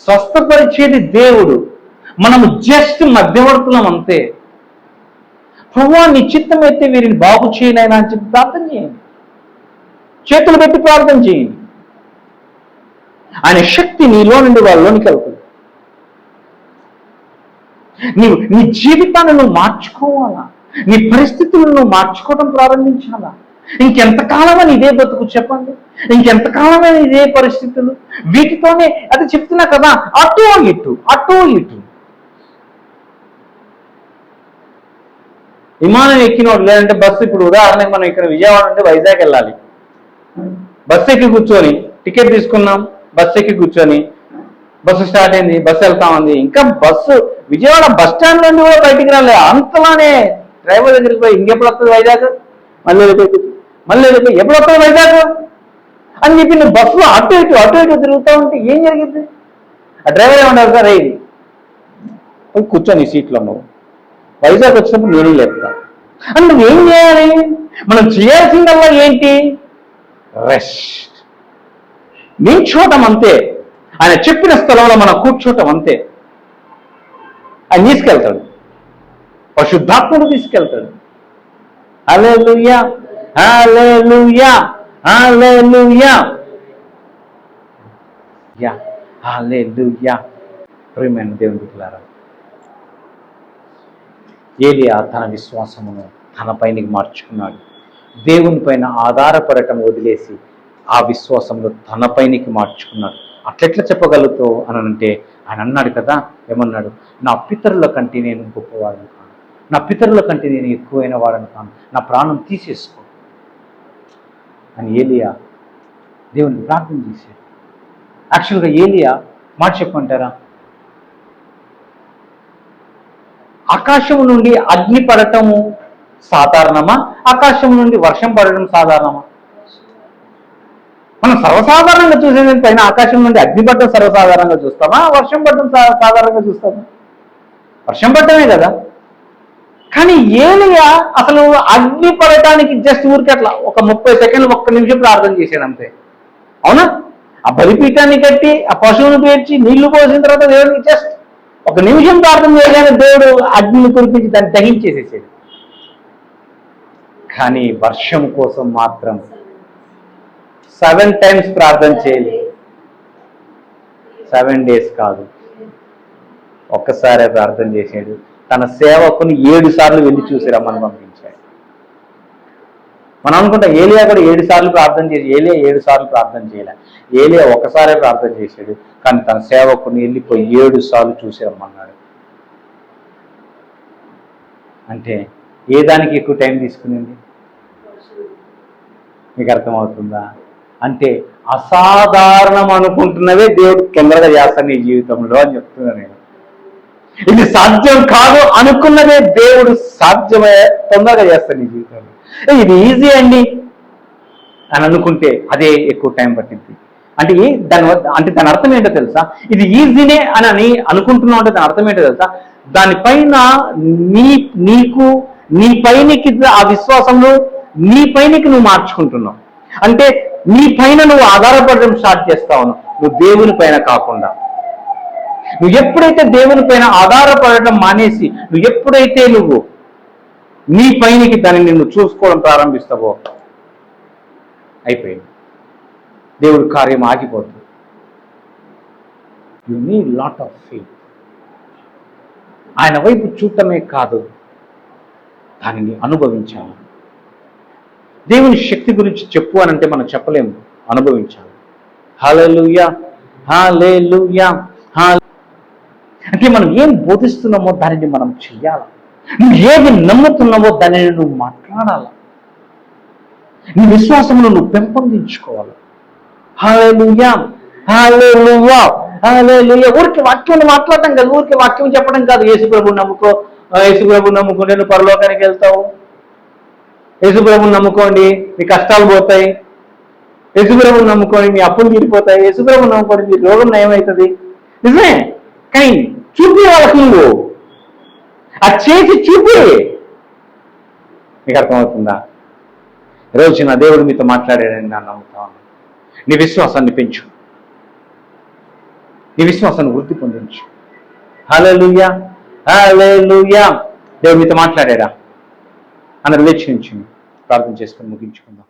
స్వస్థపరిచేది దేవుడు. మనము జస్ట్ మధ్యవర్తులం అంతే. ప్రభువా నీ చిత్తమైతే వీరిని బాగు చేయనైనా అని చెప్పి ప్రార్థన చేయండి, చేతులు పెట్టి ప్రార్థన చేయండి. ఆయన శక్తి నీలో నుండి వాళ్ళలోనికి వెళ్తుంది. నీ జీవితాన్ని నువ్వు మార్చుకోవాలా, నీ పరిస్థితులను నువ్వు మార్చుకోవడం ప్రారంభించాలా. ఇంకెంతకాలమని ఇదే బతుకు చెప్పండి, ఇంకెంతకాలమని ఇదే పరిస్థితులు, వీటితోనే అది చెప్తున్నా కదా, అటు ఇటు అటు ఇటు. విమానం ఎక్కినోడు లేదంటే బస్సు, ఇప్పుడు ఉదాహరణకి మనం ఇక్కడ విజయవాడ నుండి వైజాగ్ వెళ్ళాలి, బస్సు ఎక్కి కూర్చొని టికెట్ తీసుకున్నాం, బస్సు ఎక్కి కూర్చొని బస్సు స్టార్ట్ అయింది, బస్సు వెళ్తా ఉంది. ఇంకా బస్సు విజయవాడ బస్ స్టాండ్ నుండి కూడా బయటికి రాలేదు, అంతలానే డ్రైవర్ దగ్గరికి పోయి ఇంకెప్పుడు వస్తుంది వైజాగ్, మళ్ళీ వెళ్ళిపోయి ఎప్పుడు వస్తుంది వైజాగ్ అని చెప్పి నువ్వు బస్సులో అటు ఇటు తిరుగుతూ ఉంటే ఏం జరిగింది? ఆ డ్రైవర్ ఏమంటారు, సార్ రేయి పోయి కూర్చొని సీట్లో, నువ్వు వైజాగ్ వచ్చినప్పుడు నేనే లేపుతా అని. నువ్వేం చేయాలి? మనం చేయాల్సిందల్లా ఏంటి? రెస్ట్, నిల్చోటం అంతే. ఆయన చెప్పిన స్థలంలో మనం కూర్చోటం అంతే. ఆయన తీసుకెళ్తాడు, పరిశుద్ధాత్మను తీసుకెళ్తాడు. హల్లెలూయా, హల్లెలూయా, హల్లెలూయా, హల్లెలూయా. ప్రియమైన దేవుని బిడ్డలారా, ఏలియా తన విశ్వాసమును తన పైనకి మార్చుకున్నాడు. దేవుని పైన ఆధారపడటం వదిలేసి ఆ విశ్వాసంలో తన పైనకి మార్చుకున్నాడు. అట్లెట్లా చెప్పగలుగుతావు అని అంటే ఆయన అన్నాడు కదా, ఏమన్నాడు? నా పితరుల కంటే నేను గొప్పవాడని కాను, నా పితరుల కంటే నేను ఎక్కువైన వాడని కాను, నా ప్రాణం తీసేసుకో అని ఏలియా దేవునికి ప్రార్థన చేశాడు. యాక్చువల్గా ఏలియా మాట చెప్పమంటారా, ఆకాశం నుండి అగ్ని పడటము సాధారణమా, ఆకాశం నుండి వర్షం పడటం సాధారణమా? మనం సర్వసాధారణంగా చూసేది పైన ఆకాశం నుండి అగ్ని పట్టడం సర్వసాధారణంగా చూస్తామా, వర్షం పట్టడం సాధారణంగా చూస్తామా? వర్షం పట్టమే కదా. కానీ ఏలియా అసలు అగ్ని పడటానికి జస్ట్ ఊరికి అట్లా ఒక 30 సెకండ్లు 1 నిమిషం ప్రార్థన చేశాడు అంతే. అవునా? ఆ బలిపీఠాన్ని కట్టి ఆ పశువును పేర్చి నీళ్లు పోసిన తర్వాత దేవుడికి జస్ట్ 1 నిమిషం ప్రార్థన చేయగానే దేవుడు అగ్నిని కురిపించి దాన్ని దహించేసేసాడు. కానీ వర్షం కోసం మాత్రం 7 టైమ్స్ ప్రార్థన చేయలేదు. 7 డేస్ కాదు, ఒక్కసారే ప్రార్థన చేశాడు. తన సేవకుని 7 సార్లు వెళ్ళి చూసి రమ్మని పంపించాడు. మనం అనుకుంటా ఏలియా కూడా 7 సార్లు ప్రార్థన చేసి, ఏలియా 7 సార్లు ప్రార్థన చేయలే. ఏలియా ఒకసారే ప్రార్థన చేశాడు. కానీ తన సేవకుని వెళ్ళిపోయి 7 సార్లు చూసి రమ్మన్నాడు. అంటే ఏ దానికి ఎక్కువ టైం తీసుకునింది? మీకు అర్థమవుతుందా? అంటే అసాధారణం అనుకుంటున్నవే దేవుడు తొందరగా చేస్తాను నీ జీవితంలో అని చెప్తున్నాను నేను. ఇది సాధ్యం కాదు అనుకున్నదే దేవుడు సాధ్యమయ్యే తొందరగా చేస్తాను నీ జీవితంలో. ఇది ఈజీ అండి అని అనుకుంటే అదే ఎక్కువ టైం పట్టింది. అంటే దాని అర్థం ఏంటో తెలుసా? ఇది ఈజీనే అని అనుకుంటున్నావు అంటే దాని అర్థం ఏంటో తెలుసా? దానిపైన నీ పైనకి ఆ విశ్వాసంలో నీ పైనకి నువ్వు మార్చుకుంటున్నావు. అంటే నీ పైన నువ్వు ఆధారపడడం స్టార్ట్ చేస్తావు, నువ్వు దేవుని పైన కాకుండా. నువ్వు ఎప్పుడైతే దేవుని పైన ఆధారపడటం మానేసి నువ్వు నీ పైనకి దానిని నువ్వు చూసుకోవడం ప్రారంభిస్తావో అయిపోయింది, దేవుడి కార్యం ఆగిపోతుంది. You need lot of faith. ఆయన వైపు చూడటమే కాదు, దానిని అనుభవించాలి. దేవుని శక్తి గురించి చెప్పు అని అంటే మనం చెప్పలేము, అనుభవించాలి. హల్లెలూయా, హల్లెలూయా. అంటే మనం ఏం బోధిస్తున్నామో దానిని మనం చెయ్యాలి. నువ్వు ఏది నమ్ముతున్నావో దానిని నువ్వు మాట్లాడాలి. నీ విశ్వాసంలో నువ్వు పెంపొందించుకోవాలి. హల్లెలూయా, హల్లెలూయా, హల్లెలూయా. ఊరికి వాక్యం మాట్లాడటం కాదు, ఊరికి వాక్యం చెప్పడం కాదు. యేసుప్రభుని నమ్ముకో, యేసుప్రభుని నమ్ముకుంటే నువ్వు పరలోకానికి వెళ్తావు. యేసుప్రభుని నమ్ముకోండి మీ కష్టాలు పోతాయి. యేసుప్రభుని నమ్ముకొని మీ అప్పులు తీరిపోతాయి. యేసుప్రభుని నమ్ముకొని మీ రోగం నయమవుతుంది. నిజమే, కానీ చూపి వాళ్ళకి నువ్వు ఆ చేసి చూపి. మీకు అర్థమవుతుందా? ఈరోజు నా దేవుడు మీతో మాట్లాడాడని నేను నమ్ముతాను. నీ విశ్వాసాన్ని పెంచు, నీ విశ్వాసాన్ని వృద్ధి పొందించు. హల్లెలూయా, హల్లెలూయా. దేవుడు మీతో మాట్లాడాడా అన్నది లేచి నుంచి ప్రార్థన చేసుకొని ముగించుకుందాం.